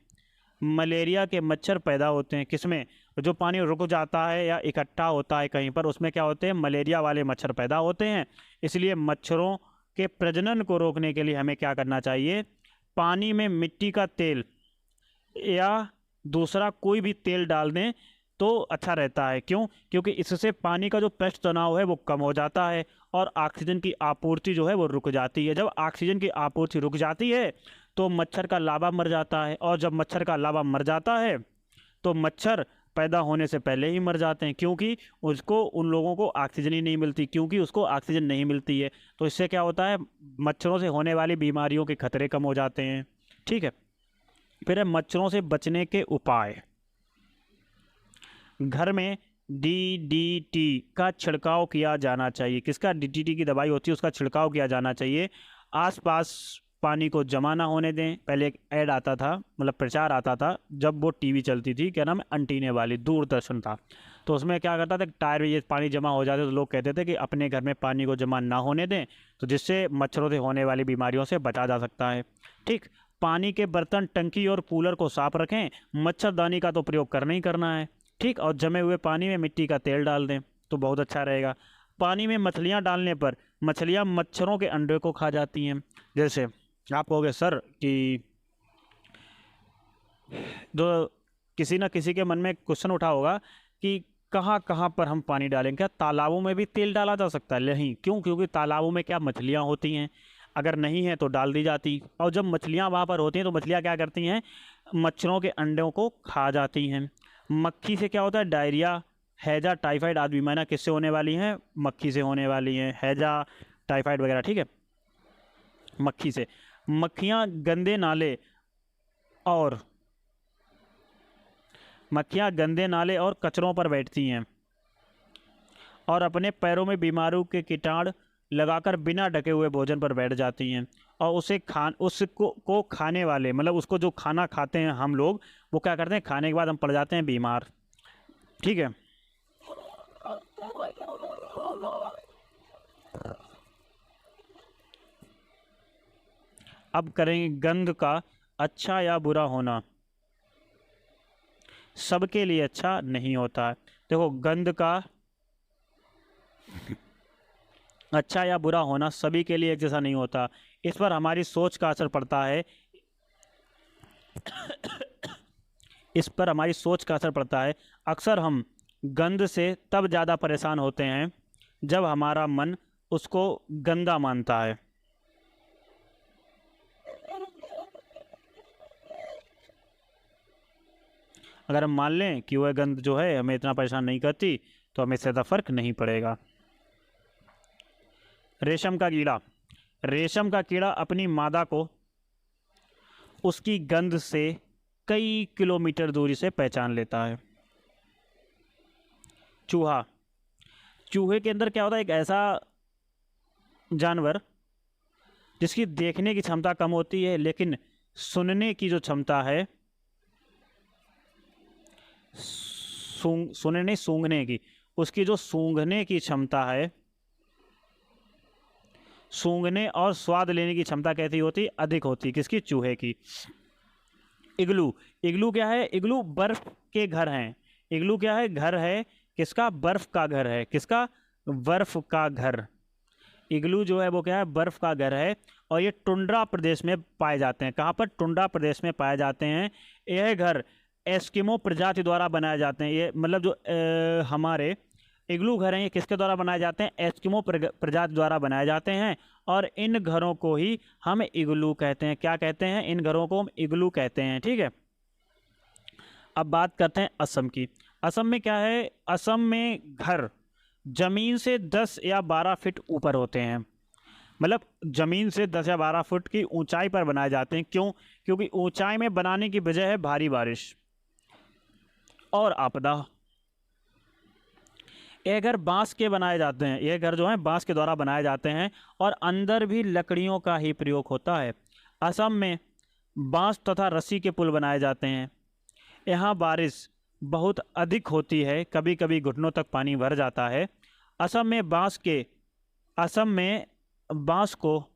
मलेरिया के मच्छर पैदा होते हैं। किसमें, जो पानी रुक जाता है या इकट्ठा होता है कहीं पर, उसमें क्या होते हैं, मलेरिया वाले मच्छर पैदा होते हैं। इसलिए मच्छरों के प्रजनन को रोकने के लिए हमें क्या करना चाहिए, पानी में मिट्टी का तेल या दूसरा कोई भी तेल डाल दें तो अच्छा रहता है। क्यों, क्योंकि इससे पानी का जो पृष्ठ तनाव है वो कम हो जाता है और ऑक्सीजन की आपूर्ति जो है वो रुक जाती है। जब ऑक्सीजन की आपूर्ति रुक जाती है तो मच्छर का लार्वा मर जाता है, और जब मच्छर का लार्वा मर जाता है तो मच्छर पैदा होने से पहले ही मर जाते हैं, क्योंकि उन लोगों को ऑक्सीजन ही नहीं मिलती, क्योंकि उसको ऑक्सीजन नहीं मिलती है। तो इससे क्या होता है, मच्छरों से होने वाली बीमारियों के खतरे कम हो जाते हैं। ठीक है, फिर है मच्छरों से बचने के उपाय। घर में DDT का छिड़काव किया जाना चाहिए। किसका, DDT की दवाई होती है उसका छिड़काव किया जाना चाहिए। आसपास पानी को जमा ना होने दें। पहले एक ऐड आता था, मतलब प्रचार आता था जब वो टीवी चलती थी, क्या नाम है, अंटीने वाली, दूरदर्शन था, तो उसमें क्या करता था, टायर में ये पानी जमा हो जाते तो लोग कहते थे कि अपने घर में पानी को जमा ना होने दें, तो जिससे मच्छरों से होने वाली बीमारियों से बचा जा सकता है। ठीक, पानी के बर्तन, टंकी और कूलर को साफ रखें। मच्छरदानी का तो प्रयोग करना ही करना है। ठीक। और जमे हुए पानी में मिट्टी का तेल डाल दें तो बहुत अच्छा रहेगा। पानी में मछलियाँ डालने पर मछलियाँ मच्छरों के अंडे को खा जाती हैं। जैसे आप कहोगे सर कि जो किसी ना किसी के मन में क्वेश्चन उठा होगा कि कहाँ कहाँ पर हम पानी डालें, क्या तालाबों में भी तेल डाला जा सकता है? नहीं, क्यों? क्योंकि तालाबों में क्या मछलियाँ होती हैं, अगर नहीं है तो डाल दी जाती। और जब मछलियाँ वहाँ पर होती हैं तो मछलियाँ क्या करती हैं, मच्छरों के अंडों को खा जाती हैं। मक्खी से क्या होता है, डायरिया, हैजा, टाइफाइड आदि बीमारियाँ किससे होने वाली हैं? मक्खी से होने वाली हैं, हैजा, टाइफाइड वगैरह, ठीक है, मक्खी से। मक्खियाँ गंदे नाले और मक्खियाँ गंदे नाले और कचरों पर बैठती हैं और अपने पैरों में बीमारियों के कीटाणु लगाकर बिना ढके हुए भोजन पर बैठ जाती हैं। और उसको खाने वाले, मतलब उसको जो खाना खाते हैं हम लोग, वो क्या करते हैं, खाने के बाद हम पड़ जाते हैं बीमार, ठीक है। अब करेंगे गंध का अच्छा या बुरा होना। सबके लिए अच्छा नहीं होता है। देखो, गंध का अच्छा या बुरा होना सभी के लिए एक जैसा नहीं होता। इस पर हमारी सोच का असर पड़ता है। इस पर हमारी सोच का असर पड़ता है। अक्सर हम गंध से तब ज़्यादा परेशान होते हैं जब हमारा मन उसको गंदा मानता है। अगर हम मान लें कि वह गंध जो है हमें इतना परेशान नहीं करती तो हमें इससे ज़्यादा फर्क नहीं पड़ेगा। रेशम का कीड़ा। रेशम का कीड़ा अपनी मादा को उसकी गंध से कई किलोमीटर दूरी से पहचान लेता है। चूहा। चूहे के अंदर क्या होता है, एक ऐसा जानवर जिसकी देखने की क्षमता कम होती है लेकिन सुनने की जो क्षमता है, सूंघने की, उसकी जो सूंघने की क्षमता है, सूंघने और स्वाद लेने की क्षमता कैसी होती, अधिक होती, किसकी? चूहे की। इग्लू। इग्लू क्या है? इग्लू बर्फ के घर हैं। इग्लू क्या है? घर है किसका? बर्फ का घर है। किसका? बर्फ का घर। इग्लू जो है वो क्या है? बर्फ का घर है। और ये टुंड्रा प्रदेश में पाए जाते हैं। कहाँ पर? टुंड्रा प्रदेश में पाए जाते हैं। यह घर एस्किमो प्रजाति द्वारा बनाए जाते हैं। ये मतलब जो हमारे इग्लू घर हैं, ये किसके द्वारा बनाए जाते हैं? एस्किमो प्रजाति द्वारा बनाए जाते हैं। और इन घरों को ही हम इग्लू कहते हैं। क्या कहते हैं? इन घरों को हम इग्लू कहते हैं, ठीक है। अब बात करते हैं असम की। असम में क्या है? असम में घर जमीन से 10 या 12 फीट ऊपर होते हैं। मतलब जमीन से 10 या 12 फुट की ऊंचाई पर बनाए जाते हैं। क्यों? क्योंकि ऊंचाई में बनाने की वजह है भारी बारिश और आपदा। ये घर बांस के बनाए जाते हैं। ये घर जो है बांस के द्वारा बनाए जाते हैं और अंदर भी लकड़ियों का ही प्रयोग होता है। असम में बांस तथा रस्सी के पुल बनाए जाते हैं। यहाँ बारिश बहुत अधिक होती है, कभी कभी घुटनों तक पानी भर जाता है। असम में बांस को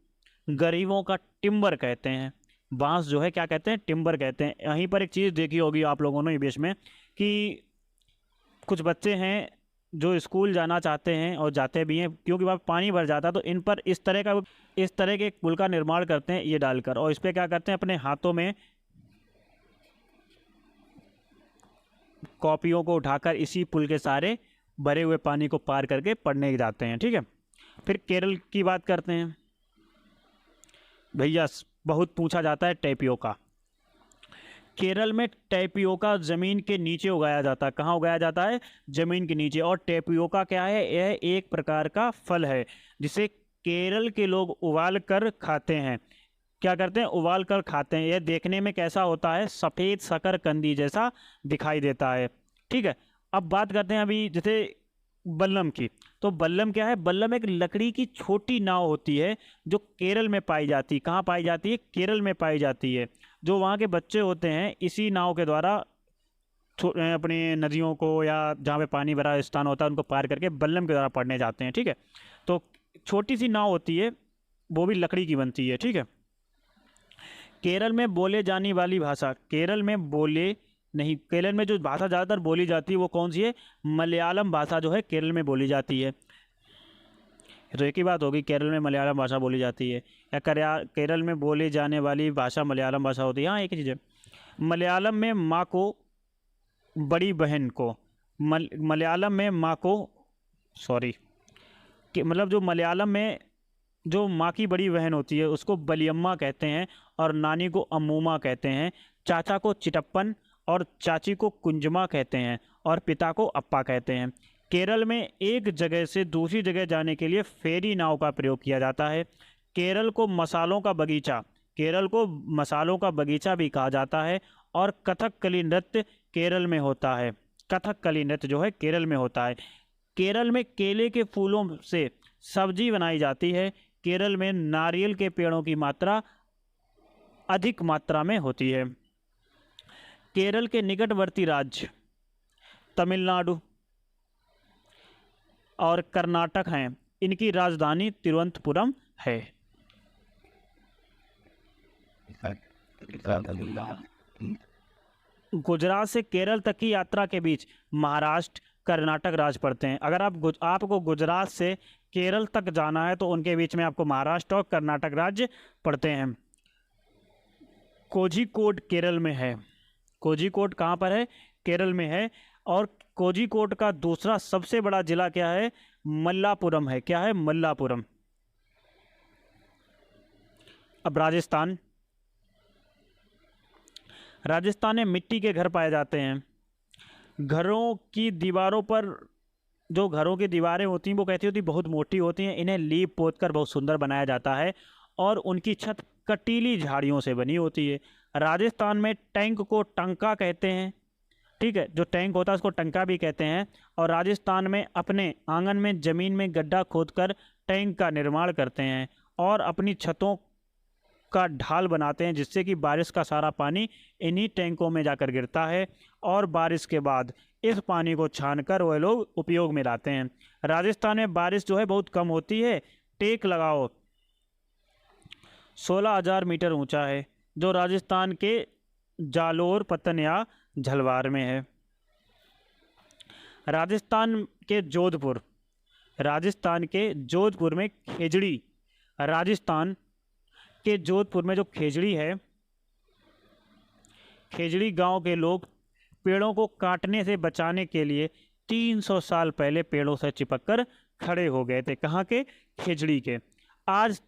गरीबों का टिम्बर कहते हैं। बांस जो है क्या कहते हैं? टिम्बर कहते हैं। यहीं पर एक चीज़ देखी होगी आप लोगों ने बीच में कि कुछ बच्चे हैं जो स्कूल जाना चाहते हैं और जाते भी हैं, क्योंकि वहाँ पानी भर जाता है तो इन पर इस तरह के एक पुल का निर्माण करते हैं ये डालकर, और इस पर क्या करते हैं, अपने हाथों में कॉपियों को उठाकर इसी पुल के सहारे भरे हुए पानी को पार करके पढ़ने जाते हैं, ठीक है। फिर केरल की बात करते हैं। भैया बहुत पूछा जाता है टैपियोका। केरल में टैपियोका ज़मीन के नीचे उगाया जाता है। कहाँ उगाया जाता है? ज़मीन के नीचे। और टैपियोका क्या है? यह एक प्रकार का फल है जिसे केरल के लोग उबाल कर खाते हैं। क्या करते हैं? उबाल कर खाते हैं। यह देखने में कैसा होता है? सफ़ेद शकरकंदी जैसा दिखाई देता है, ठीक है। अब बात करते हैं अभी जैसे बल्लम की। तो बल्लम क्या है? बल्लम एक लकड़ी की छोटी नाव होती है जो केरल में पाई जाती है। कहाँ पाई जाती है? केरल में पाई जाती है। जो वहाँ के बच्चे होते हैं इसी नाव के द्वारा अपनी नदियों को या जहाँ पे पानी भरा स्थान होता है उनको पार करके बल्लम के द्वारा पढ़ने जाते हैं, ठीक है। तो छोटी सी नाव होती है, वो भी लकड़ी की बनती है, ठीक है। केरल में बोले जाने वाली भाषा, केरल में बोले नहीं, केरल में जो भाषा ज़्यादातर बोली जाती है वो कौन सी है? मलयालम भाषा जो है केरल में बोली जाती है। तो एक ही बात होगी, केरल में मलयालम भाषा बोली जाती है या केरल में बोली जाने वाली भाषा मलयालम भाषा होती है। हाँ, एक ही चीज़ है। मलयालम में माँ को, बड़ी बहन को, मलयालम में माँ को, सॉरी, कि मतलब जो मलयालम में जो माँ की बड़ी बहन होती है उसको बलियम्मा कहते हैं और नानी को अम्मूमा कहते हैं, चाचा को चिटप्पन और चाची को कुंजमा कहते हैं और पिता को अप्पा कहते हैं। केरल में एक जगह से दूसरी जगह जाने के लिए फेरी नाव का प्रयोग किया जाता है। केरल को मसालों का बगीचा, केरल को मसालों का बगीचा भी कहा जाता है। और कथकली नृत्य केरल में होता है, कथकली नृत्य जो है केरल में होता है। केरल में केले के फूलों से सब्जी बनाई जाती है। केरल में नारियल के पेड़ों की मात्रा अधिक मात्रा में होती है। केरल के निकटवर्ती राज्य तमिलनाडु और कर्नाटक हैं। इनकी राजधानी तिरुवनंतपुरम है। गुजरात से केरल तक की यात्रा के बीच महाराष्ट्र, कर्नाटक राज्य पड़ते हैं। अगर आपको गुजरात से केरल तक जाना है तो उनके बीच में आपको महाराष्ट्र और कर्नाटक राज्य पड़ते हैं। कोझिकोड केरल में है। कोझिकोड कहाँ पर है? केरल में है। और कोझिकोड का दूसरा सबसे बड़ा जिला क्या है? मल्लापुरम है। क्या है? मल्लापुरम। अब राजस्थान, राजस्थान में मिट्टी के घर पाए जाते हैं। घरों की दीवारों पर, जो घरों की दीवारें होती हैं वो कैसी होती हैं? बहुत मोटी होती हैं। इन्हें लीप पोत कर बहुत सुंदर बनाया जाता है और उनकी छत कटीली झाड़ियों से बनी होती है। राजस्थान में टैंक को टंका कहते हैं। ठीक है, जो टैंक होता है उसको टंका भी कहते हैं। और राजस्थान में अपने आंगन में ज़मीन में गड्ढा खोदकर टैंक का निर्माण करते हैं और अपनी छतों का ढाल बनाते हैं, जिससे कि बारिश का सारा पानी इन्हीं टैंकों में जाकर गिरता है और बारिश के बाद इस पानी को छानकर वह लोग उपयोग में लाते हैं। राजस्थान में बारिश जो है बहुत कम होती है। टेक लगाओ 16,000 मीटर ऊंचा है, जो राजस्थान के जालोर, पतन या झलवार में है। राजस्थान के जोधपुर, राजस्थान के जोधपुर में खेजड़ी, राजस्थान के जोधपुर में जो खेजड़ी है, खेजड़ी गांव के लोग पेड़ों को काटने से बचाने के लिए 300 साल पहले पेड़ों से चिपककर खड़े हो गए थे। कहाँ के? खेजड़ी के। आज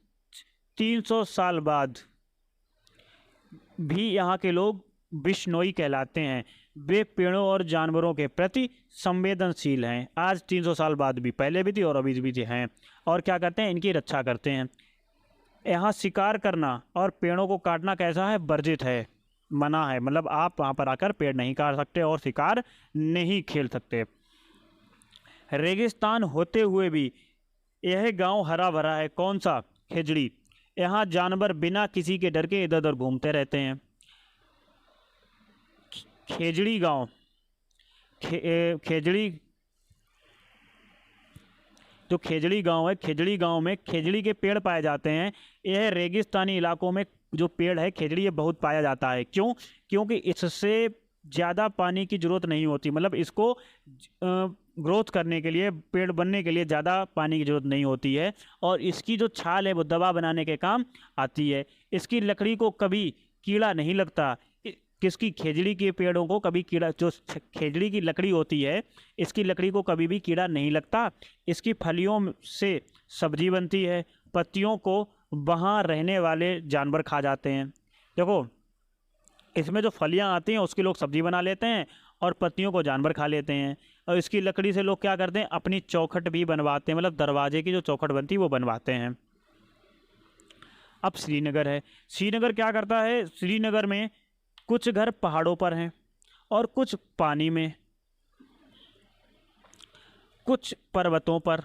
300 साल बाद भी यहाँ के लोग बिश्नोई कहलाते हैं। वे पेड़ों और जानवरों के प्रति संवेदनशील हैं। आज 300 साल बाद भी, पहले भी थी और अभी भी हैं। और क्या करते हैं? इनकी रक्षा करते हैं। यहाँ शिकार करना और पेड़ों को काटना कैसा है? वर्जित है, मना है। मतलब आप वहाँ पर आकर पेड़ नहीं काट सकते और शिकार नहीं खेल सकते। रेगिस्तान होते हुए भी यह गांव हरा भरा है। कौन सा? खेजड़ी। यहाँ जानवर बिना किसी के डर के इधर उधर घूमते रहते हैं। खेजड़ी गांव, खेजड़ी, जो खेजड़ी गांव है, खेजड़ी गांव में खेजड़ी के पेड़ पाए जाते हैं। यह रेगिस्तानी इलाकों में जो पेड़ है खेजड़ी, ये बहुत पाया जाता है। क्यों? क्योंकि इससे ज़्यादा पानी की ज़रूरत नहीं होती। मतलब इसको ग्रोथ करने के लिए, पेड़ बनने के लिए ज़्यादा पानी की ज़रूरत नहीं होती है। और इसकी जो छाल है वो दवा बनाने के काम आती है। इसकी लकड़ी को कभी कीड़ा नहीं लगता। किसकी? खेजड़ी के पेड़ों को कभी कीड़ा, जो खेजड़ी की लकड़ी होती है, इसकी लकड़ी को कभी भी कीड़ा नहीं लगता। इसकी फलियों से सब्जी बनती है। पत्तियों को वहाँ रहने वाले जानवर खा जाते हैं। देखो, इसमें जो फलियाँ आती हैं उसकी लोग सब्जी बना लेते हैं और पत्तियों को जानवर खा लेते हैं। और इसकी लकड़ी से लोग क्या करते हैं? अपनी चौखट भी बनवाते हैं। मतलब दरवाजे की जो चौखट बनती है वो बनवाते हैं। अब श्रीनगर है। श्रीनगर क्या करता है? श्रीनगर में कुछ घर पहाड़ों पर हैं और कुछ पानी में, कुछ पर्वतों पर,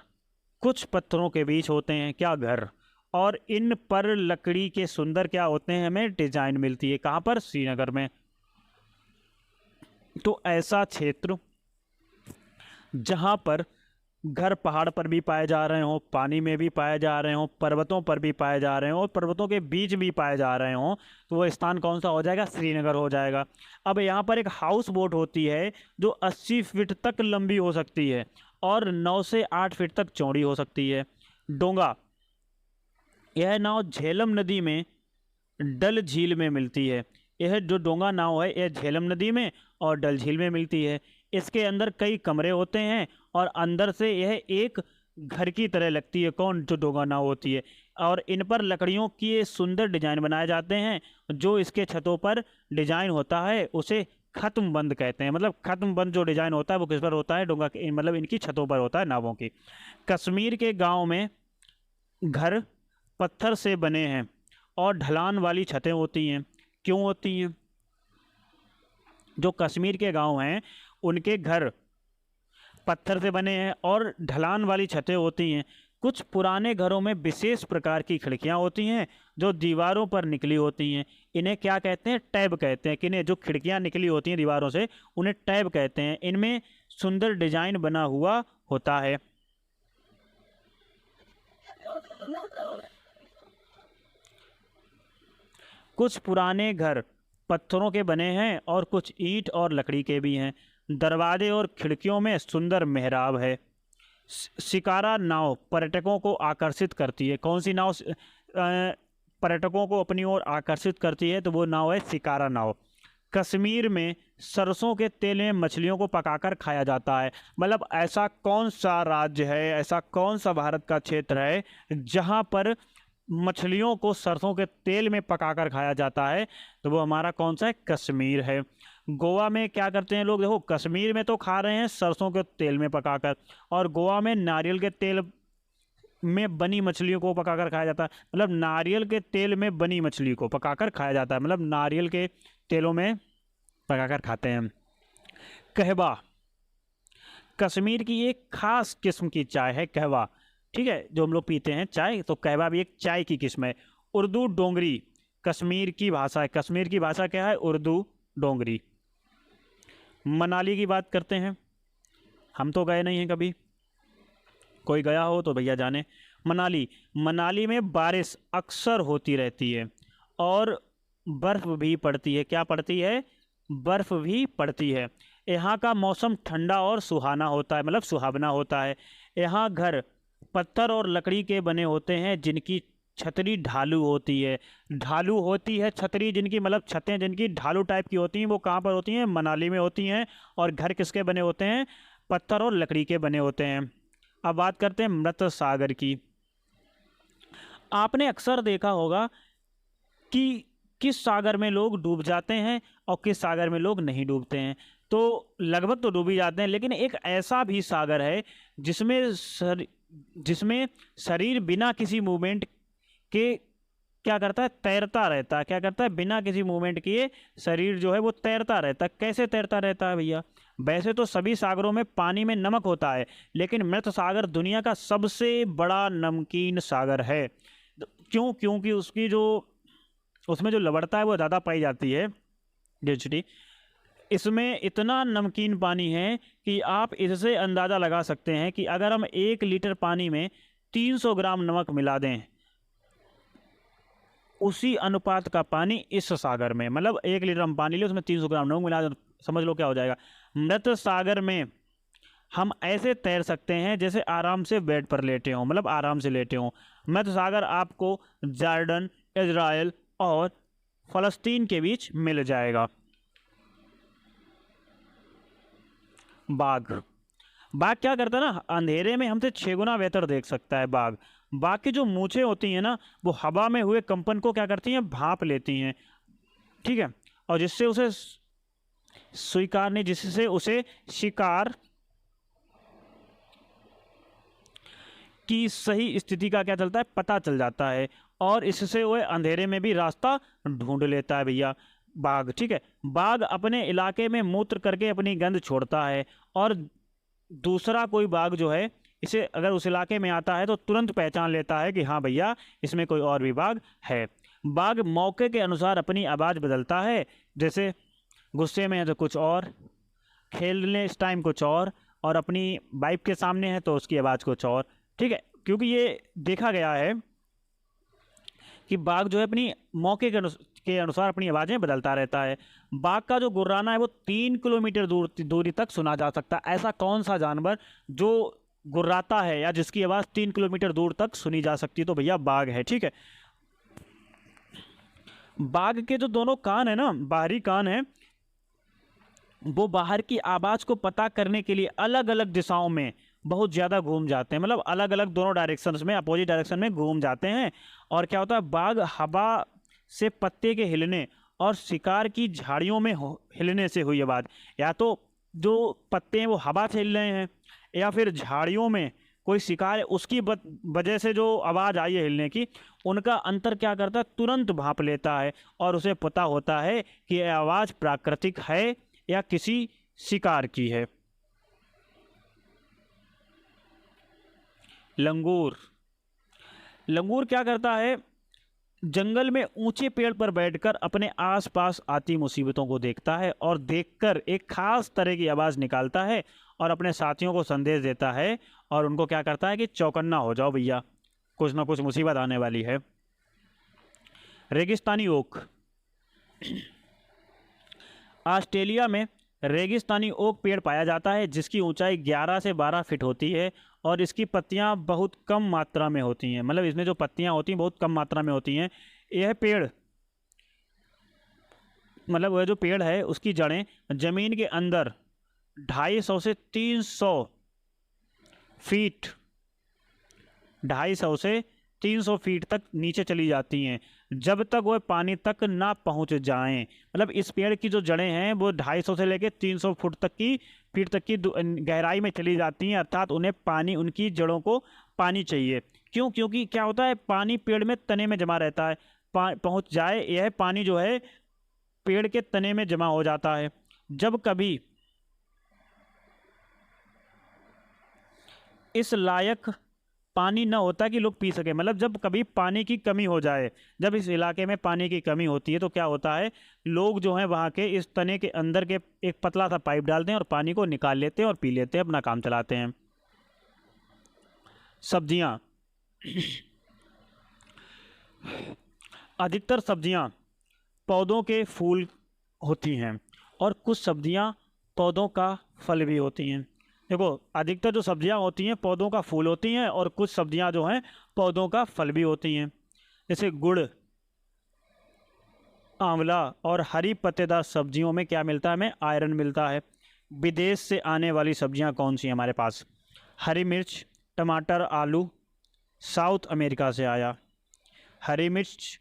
कुछ पत्थरों के बीच होते हैं। क्या? घर। और इन पर लकड़ी के सुंदर क्या होते हैं? हमें डिजाइन मिलती है। कहाँ पर? श्रीनगर में। तो ऐसा क्षेत्र जहाँ पर घर पहाड़ पर भी पाए जा रहे हों, पानी में भी पाए जा रहे हों, पर्वतों पर भी पाए जा रहे हों और पर्वतों के बीच भी पाए जा रहे हों, तो वो स्थान कौन सा हो जाएगा? श्रीनगर हो जाएगा। अब यहाँ पर एक हाउस बोट होती है जो 80 फीट तक लंबी हो सकती है और 9 से 8 फीट तक चौड़ी हो सकती है। डोंगा, यह नाव झेलम नदी में डल झील में मिलती है। यह जो डोंगा नाव है यह झेलम नदी में और डल झील में मिलती है। इसके अंदर कई कमरे होते हैं और अंदर से यह एक घर की तरह लगती है। कौन? जो डोंगा नाव होती है। और इन पर लकड़ियों की सुंदर डिजाइन बनाए जाते हैं। जो इसके छतों पर डिजाइन होता है उसे खत्म बंद कहते हैं। मतलब खत्म बंद जो डिजाइन होता है वो किस पर होता है? डोंगा के, मतलब इनकी छतों पर होता है, नावों की। कश्मीर के गाँव में घर पत्थर से बने हैं और ढलान वाली छतें होती हैं। क्यों होती हैं? जो कश्मीर के गांव हैं उनके घर पत्थर से बने हैं और ढलान वाली छतें होती हैं। कुछ पुराने घरों में विशेष प्रकार की खिड़कियां होती हैं जो दीवारों पर निकली होती हैं। इन्हें क्या कहते हैं? टैब कहते हैं। किन्हें? जो खिड़कियां निकली होती हैं दीवारों से उन्हें टैब कहते हैं। इनमें सुंदर डिजाइन बना हुआ होता है। कुछ पुराने घर पत्थरों के बने हैं और कुछ ईंट और लकड़ी के भी हैं। दरवाजे और खिड़कियों में सुंदर मेहराब है। शिकारा नाव पर्यटकों को आकर्षित करती है। कौन सी नाव पर्यटकों को अपनी ओर आकर्षित करती है? तो वो नाव है शिकारा नाव। कश्मीर में सरसों के तेल में मछलियों को पकाकर खाया जाता है। मतलब ऐसा कौन सा राज्य है, ऐसा कौन सा भारत का क्षेत्र है जहाँ पर मछलियों को सरसों के तेल में पकाकर खाया जाता है? तो वो हमारा कौन सा है? कश्मीर है। गोवा में क्या करते हैं लोग? देखो, कश्मीर में तो खा रहे हैं सरसों के तेल में पकाकर, और गोवा में नारियल के तेल में बनी मछलियों को पकाकर खाया जाता है। मतलब नारियल के तेल में बनी मछली को पकाकर खाया जाता है, मतलब नारियल के तेलों में पकाकर खाते हैं। कहवा कश्मीर की एक खास किस्म की चाय है। कहवा, ठीक है, जो हम लोग पीते हैं चाय, तो कहवा भी एक चाय की किस्म है। उर्दू डोंगरी कश्मीर की भाषा है। कश्मीर की भाषा क्या है? उर्दू डोंगरी। मनाली की बात करते हैं। हम तो गए नहीं हैं कभी, कोई गया हो तो भैया जाने। मनाली में बारिश अक्सर होती रहती है और बर्फ़ भी पड़ती है। क्या पड़ती है? बर्फ़ भी पड़ती है। यहाँ का मौसम ठंडा और सुहाना होता है, मतलब सुहावना होता है। यहाँ घर पत्थर और लकड़ी के बने होते हैं जिनकी छतरी ढालू होती है। ढालू होती है छतरी जिनकी, मतलब छतें जिनकी ढालू टाइप की होती हैं, वो कहाँ पर होती हैं? मनाली में होती हैं। और घर किसके बने होते हैं? पत्थर और लकड़ी के बने होते हैं। अब बात करते हैं मृत सागर की। आपने अक्सर देखा होगा कि किस सागर में लोग डूब जाते हैं और किस सागर में लोग नहीं डूबते हैं। तो लगभग तो डूब ही जाते हैं, लेकिन एक ऐसा भी सागर है जिसमें शरीर बिना किसी मूवमेंट के क्या करता है? तैरता रहता है। क्या करता है? बिना किसी मूवमेंट किए शरीर जो है वो तैरता रहता है। कैसे तैरता रहता है भैया? वैसे तो सभी सागरों में पानी में नमक होता है, लेकिन मृत सागर दुनिया का सबसे बड़ा नमकीन सागर है। क्यों? क्योंकि उसमें जो लवणता है वो ज़्यादा पाई जाती है, डेंसिटी। इसमें इतना नमकीन पानी है कि आप इससे अंदाज़ा लगा सकते हैं कि अगर हम 1 लीटर पानी में 300 ग्राम नमक मिला दें, उसी अनुपात का पानी इस सागर में, मतलब 1 लीटर हम पानी ले उसमें 300 ग्राम नमक मिला दें, समझ लो क्या हो जाएगा। मृत सागर में हम ऐसे तैर सकते हैं जैसे आराम से बेड पर लेटे हों, मतलब आराम से लेटे हों। मृत सागर आपको जॉर्डन, इजराइल और फ़लस्तीन के बीच मिल जाएगा। बाघ क्या करता है ना? अंधेरे में हमसे 6 गुना बेहतर देख सकता है बाघ की जो मूछें होती हैं ना, वो हवा में हुए कंपन को क्या करती हैं? भांप लेती हैं, ठीक है, और जिससे उसे शिकार की सही स्थिति का क्या चलता है? पता चल जाता है, और इससे वह अंधेरे में भी रास्ता ढूंढ लेता है भैया बाघ, ठीक है। बाघ अपने इलाके में मूत्र करके अपनी गंध छोड़ता है, और दूसरा कोई बाघ जो है इसे अगर उस इलाके में आता है तो तुरंत पहचान लेता है कि हाँ भैया इसमें कोई और भी बाघ है। बाघ मौके के अनुसार अपनी आवाज़ बदलता है, जैसे गुस्से में है तो कुछ और, खेलने इस टाइम कुछ और और अपनी वाइफ के सामने है तो उसकी आवाज़ कुछ और, ठीक है। क्योंकि ये देखा गया है कि बाघ जो है अपनी मौके के अनुसार अपनी आवाज़ें बदलता रहता है। बाघ का जो गुर्राना है वो 3 किलोमीटर दूरी तक सुना जा सकता है। ऐसा कौन सा जानवर जो गुर्राता है या जिसकी आवाज़ 3 किलोमीटर दूर तक सुनी जा सकती है, तो भैया बाघ है, ठीक है। बाघ के जो दोनों कान है ना, बाहरी कान है, वो बाहर की आवाज़ को पता करने के लिए अलग अलग दिशाओं में बहुत ज़्यादा घूम जाते हैं, मतलब अलग अलग दोनों डायरेक्शंस में, अपोजिट डायरेक्शन में घूम जाते हैं। और क्या होता है, बाघ हवा से पत्ते के हिलने और शिकार की झाड़ियों में हिलने से हुई आवाज़, या तो जो पत्ते हैं वो हवा से हिल रहे हैं या फिर झाड़ियों में कोई शिकार है उसकी वजह से जो आवाज़ आई है हिलने की, उनका अंतर क्या करता है, तुरंत भांप लेता है और उसे पता होता है कि यह आवाज़ प्राकृतिक है या किसी शिकार की है। लंगूर, लंगूर क्या करता है, जंगल में ऊंचे पेड़ पर बैठकर अपने आसपास आती मुसीबतों को देखता है और देखकर एक खास तरह की आवाज़ निकालता है और अपने साथियों को संदेश देता है और उनको क्या करता है कि चौकन्ना हो जाओ भैया, कुछ ना कुछ मुसीबत आने वाली है। रेगिस्तानी ओक, ऑस्ट्रेलिया में रेगिस्तानी ओक पेड़ पाया जाता है जिसकी ऊंचाई 11 से 12 फीट होती है और इसकी पत्तियां बहुत कम मात्रा में होती हैं, मतलब इसमें जो पत्तियां होती हैं बहुत कम मात्रा में होती हैं। यह पेड़, मतलब वह जो पेड़ है उसकी जड़ें जमीन के अंदर 250 से 300 फीट, 250 से 300 फीट तक नीचे चली जाती हैं जब तक वह पानी तक ना पहुंच जाएं। मतलब इस पेड़ की जो जड़ें हैं वो 250 से लेकर 300 फीट तक की गहराई में चली जाती हैं, अर्थात उन्हें पानी, उनकी जड़ों को पानी चाहिए। क्यों? क्योंकि क्या होता है, पानी पेड़ में तने में जमा रहता है, पहुंच जाए यह पानी जो है पेड़ के तने में जमा हो जाता है। जब कभी इस लायक पानी न होता कि लोग पी सके, मतलब जब कभी पानी की कमी हो जाए, जब इस इलाके में पानी की कमी होती है तो क्या होता है, लोग जो हैं वहाँ के इस तने के अंदर के एक पतला सा पाइप डालते हैं और पानी को निकाल लेते हैं और पी लेते हैं, अपना काम चलाते हैं। सब्जियाँ, अधिकतर सब्जियाँ पौधों के फूल होती हैं और कुछ सब्जियाँ पौधों का फल भी होती हैं। देखो, अधिकतर जो सब्जियां होती हैं पौधों का फूल होती हैं और कुछ सब्जियां जो हैं पौधों का फल भी होती हैं। जैसे गुड़, आंवला और हरी पत्तेदार सब्जियों में क्या मिलता है, हमें आयरन मिलता है। विदेश से आने वाली सब्जियां कौन सी हैं हमारे पास, हरी मिर्च, टमाटर, आलू साउथ अमेरिका से आया। हरी मिर्च,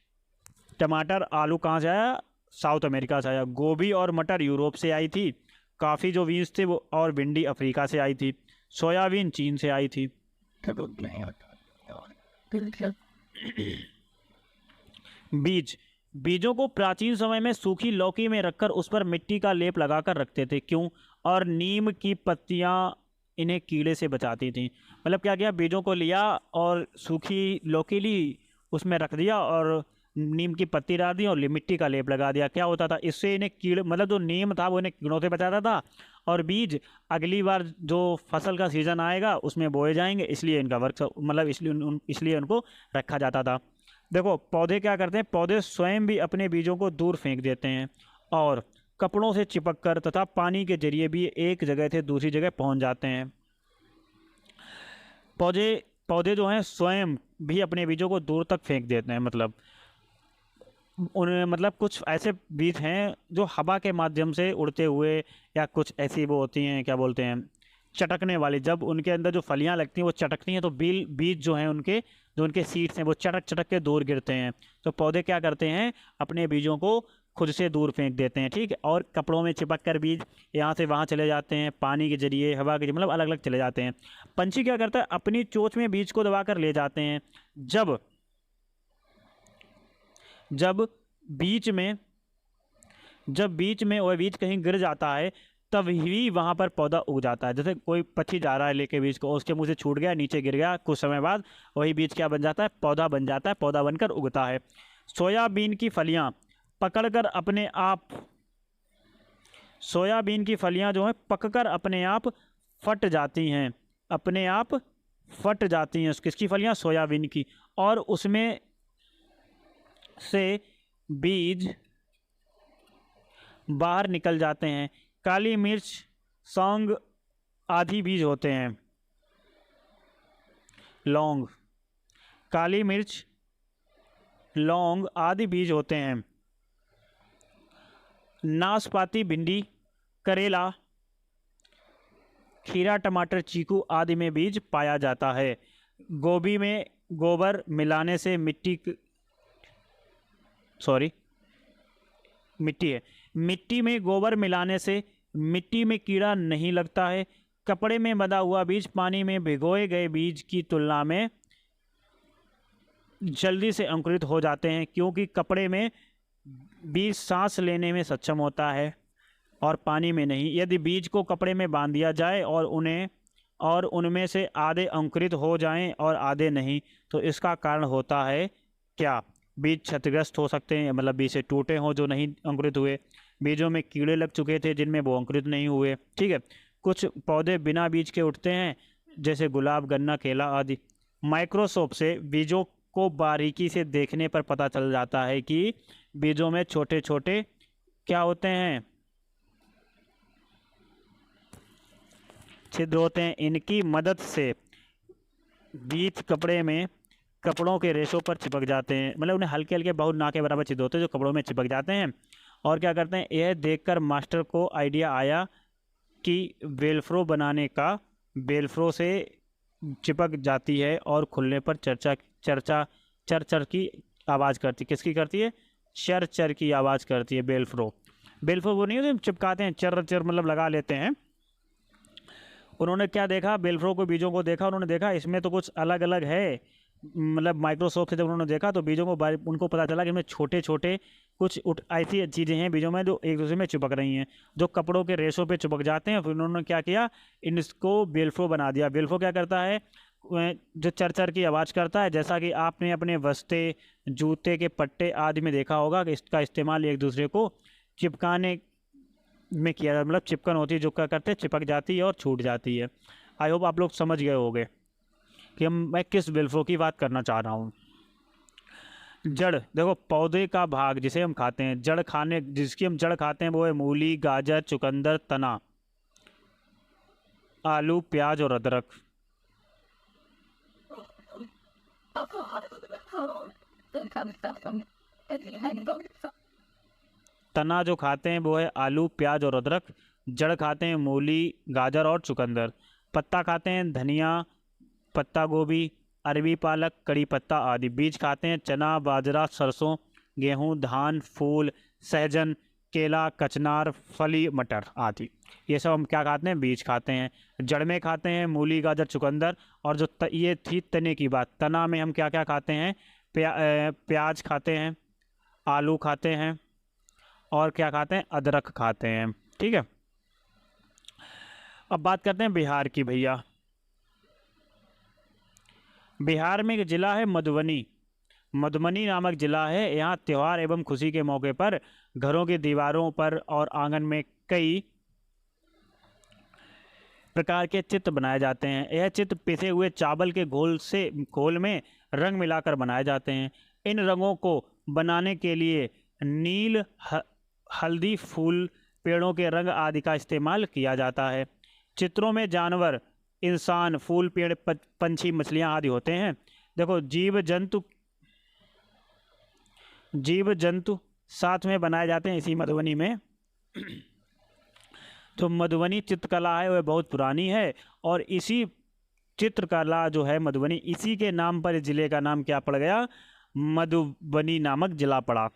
टमाटर, आलू कहाँ से आया, साउथ अमेरिका से आया। गोभी और मटर यूरोप से आई थी। काफ़ी जो बीज थे वो और भिंडी अफ्रीका से आई थी। सोयाबीन चीन से आई थी। बीज, बीजों को प्राचीन समय में सूखी लौकी में रखकर उस पर मिट्टी का लेप लगाकर रखते थे। क्यों? और नीम की पत्तियां इन्हें कीड़े से बचाती थी। मतलब क्या किया, बीजों को लिया और सूखी लौकी ली, उसमें रख दिया और नीम की पत्ती डाल दी और मिट्टी का लेप लगा दिया। क्या होता था, इससे इन्हें कीड़े, मतलब जो नीम था वो इन्हें कीड़ों से बचाता था और बीज अगली बार जो फसल का सीज़न आएगा उसमें बोए जाएंगे, इसलिए इनका वर्क, मतलब इसलिए उनको रखा जाता था। देखो, पौधे क्या करते हैं, पौधे स्वयं भी अपने बीजों को दूर फेंक देते हैं और कपड़ों से चिपक कर तथा पानी के जरिए भी एक जगह से दूसरी जगह पहुंच जाते हैं। पौधे जो हैं स्वयं भी अपने बीजों को दूर तक फेंक देते हैं। मतलब उन्हें, मतलब कुछ ऐसे बीज हैं जो हवा के माध्यम से उड़ते हुए, या कुछ ऐसी वो होती हैं, क्या बोलते हैं, चटकने वाली, जब उनके अंदर जो फलियां लगती हैं वो चटकती हैं तो बीज जो हैं उनके, जो उनके सीड्स हैं वो चटक चटक के दूर गिरते हैं। तो पौधे क्या करते हैं, अपने बीजों को खुद से दूर फेंक देते हैं, ठीक है, और कपड़ों में चिपक कर बीज यहाँ से वहाँ चले जाते हैं, पानी के जरिए, हवा के जरिए, मतलब अलग अलग चले जाते हैं। पंछी क्या करता है, अपनी चोंच में बीज को दबा कर ले जाते हैं। जब बीच में वह बीज कहीं गिर जाता है तब ही वहाँ पर पौधा उग जाता है। जैसे कोई पक्षी जा रहा है लेके बीज को, उसके मुंह से छूट गया, नीचे गिर गया, कुछ समय बाद वही बीज क्या बन जाता है, पौधा बन जाता है, पौधा बनकर उगता है। सोयाबीन की फलियाँ पकड़कर अपने आप, सोयाबीन की फलियाँ जो है पककर अपने आप फट जाती हैं, अपने आप फट जाती हैं। किसकी फलियां? सोयाबीन की। और उसमें से बीज बाहर निकल जाते हैं। काली मिर्च, सौंग आदि बीज होते हैं। लौंग, काली मिर्च, लौंग आदि बीज होते हैं। नाशपाती, भिंडी, करेला, खीरा, टमाटर, चीकू आदि में बीज पाया जाता है। गोभी में गोबर मिलाने से मिट्टी है। मिट्टी में गोबर मिलाने से मिट्टी में कीड़ा नहीं लगता है। कपड़े में बंधा हुआ बीज पानी में भिगोए गए बीज की तुलना में जल्दी से अंकुरित हो जाते हैं, क्योंकि कपड़े में बीज सांस लेने में सक्षम होता है और पानी में नहीं। यदि बीज को कपड़े में बांध दिया जाए और उनमें से आधे अंकुरित हो जाएं और आधे नहीं, तो इसका कारण होता है क्या? बीज क्षतिग्रस्त हो सकते हैं, मतलब बीज से टूटे हों जो नहीं अंकुरित हुए, बीजों में कीड़े लग चुके थे जिनमें वो अंकुरित नहीं हुए। ठीक है। कुछ पौधे बिना बीज के उठते हैं, जैसे गुलाब, गन्ना, केला आदि। माइक्रोस्कोप से बीजों को बारीकी से देखने पर पता चल जाता है कि बीजों में छोटे छोटे क्या होते हैं? छिद्र होते हैं। इनकी मदद से बीज कपड़ों के रेशों पर चिपक जाते हैं, मतलब उन्हें हल्के हल्के बहुत ना के बराबर छिद्र होते हैं जो कपड़ों में चिपक जाते हैं। और क्या करते हैं? यह देखकर मास्टर को आइडिया आया कि वेलफ्रो से चिपक जाती है और खुलने पर चर चर की आवाज़ करती। किसकी करती है? चर चर की आवाज़ करती है वेलफ्रो। वो नहीं होते चिपकाते हैं, चर चर मतलब लगा लेते हैं। उन्होंने क्या देखा? वेलफ्रो को बीजों को देखा, उन्होंने देखा इसमें तो कुछ अलग अलग है। मतलब माइक्रोस्कोप से जब उन्होंने देखा तो बीजों को उनको पता चला कि इनमें छोटे छोटे कुछ ऐसी चीज़ें हैं बीजों में जो एक दूसरे में चिपक रही हैं, जो कपड़ों के रेशों पे चिपक जाते हैं। फिर उन्होंने क्या किया? इनको वेलफ्रो बना दिया। वेलफ्रो क्या करता है? जो चर चर की आवाज़ करता है, जैसा कि आपने अपने बस्ते, जूते के पट्टे आदि में देखा होगा कि इसका इस्तेमाल एक दूसरे को चिपकाने में किया जाता, मतलब चिपकन होती है जो क्या करते हैं? चिपक जाती है और छूट जाती है। आई होप आप लोग समझ गए होंगे कि मैं किस वेलफ्रो की बात करना चाह रहा हूँ। जड़, देखो पौधे का भाग जिसे हम खाते हैं, जिसकी हम जड़ खाते हैं वो है मूली, गाजर, चुकंदर, तना, आलू, प्याज और अदरक। तना जो खाते हैं वो है आलू, प्याज और अदरक। जड़ खाते हैं मूली, गाजर और चुकंदर। पत्ता खाते हैं धनिया, पत्ता गोभी, अरबी पालक, कड़ी पत्ता आदि। बीज खाते हैं चना, बाजरा, सरसों, गेहूं, धान, फूल, सहजन, केला, कचनार, फली, मटर आदि। ये सब हम क्या खाते हैं? बीज खाते हैं। जड़ में खाते हैं मूली, गाजर, चुकंदर। और जो ये थी तने की बात, तना में हम क्या क्या खाते हैं? प्याज खाते हैं, आलू खाते हैं और क्या खाते हैं? अदरक खाते हैं। ठीक है। अब बात करते हैं बिहार की। भैया बिहार में एक ज़िला है मधुबनी। मधुबनी नामक ज़िला है। यहाँ त्यौहार एवं खुशी के मौके पर घरों की दीवारों पर और आंगन में कई प्रकार के चित्र बनाए जाते हैं। यह चित्र पिसे हुए चावल के घोल में रंग मिलाकर बनाए जाते हैं। इन रंगों को बनाने के लिए नील, हल्दी, फूल, पेड़ों के रंग आदि का इस्तेमाल किया जाता है। चित्रों में जानवर, इंसान, फूल, पेड़, पंछी, मछलियाँ आदि होते हैं। देखो जीव जंतु साथ में बनाए जाते हैं इसी मधुबनी में। तो मधुबनी चित्रकला है वह बहुत पुरानी है और इसी चित्रकला जो है मधुबनी, इसी के नाम पर इस जिले का नाम क्या पड़ गया? मधुबनी नामक जिला पड़ा।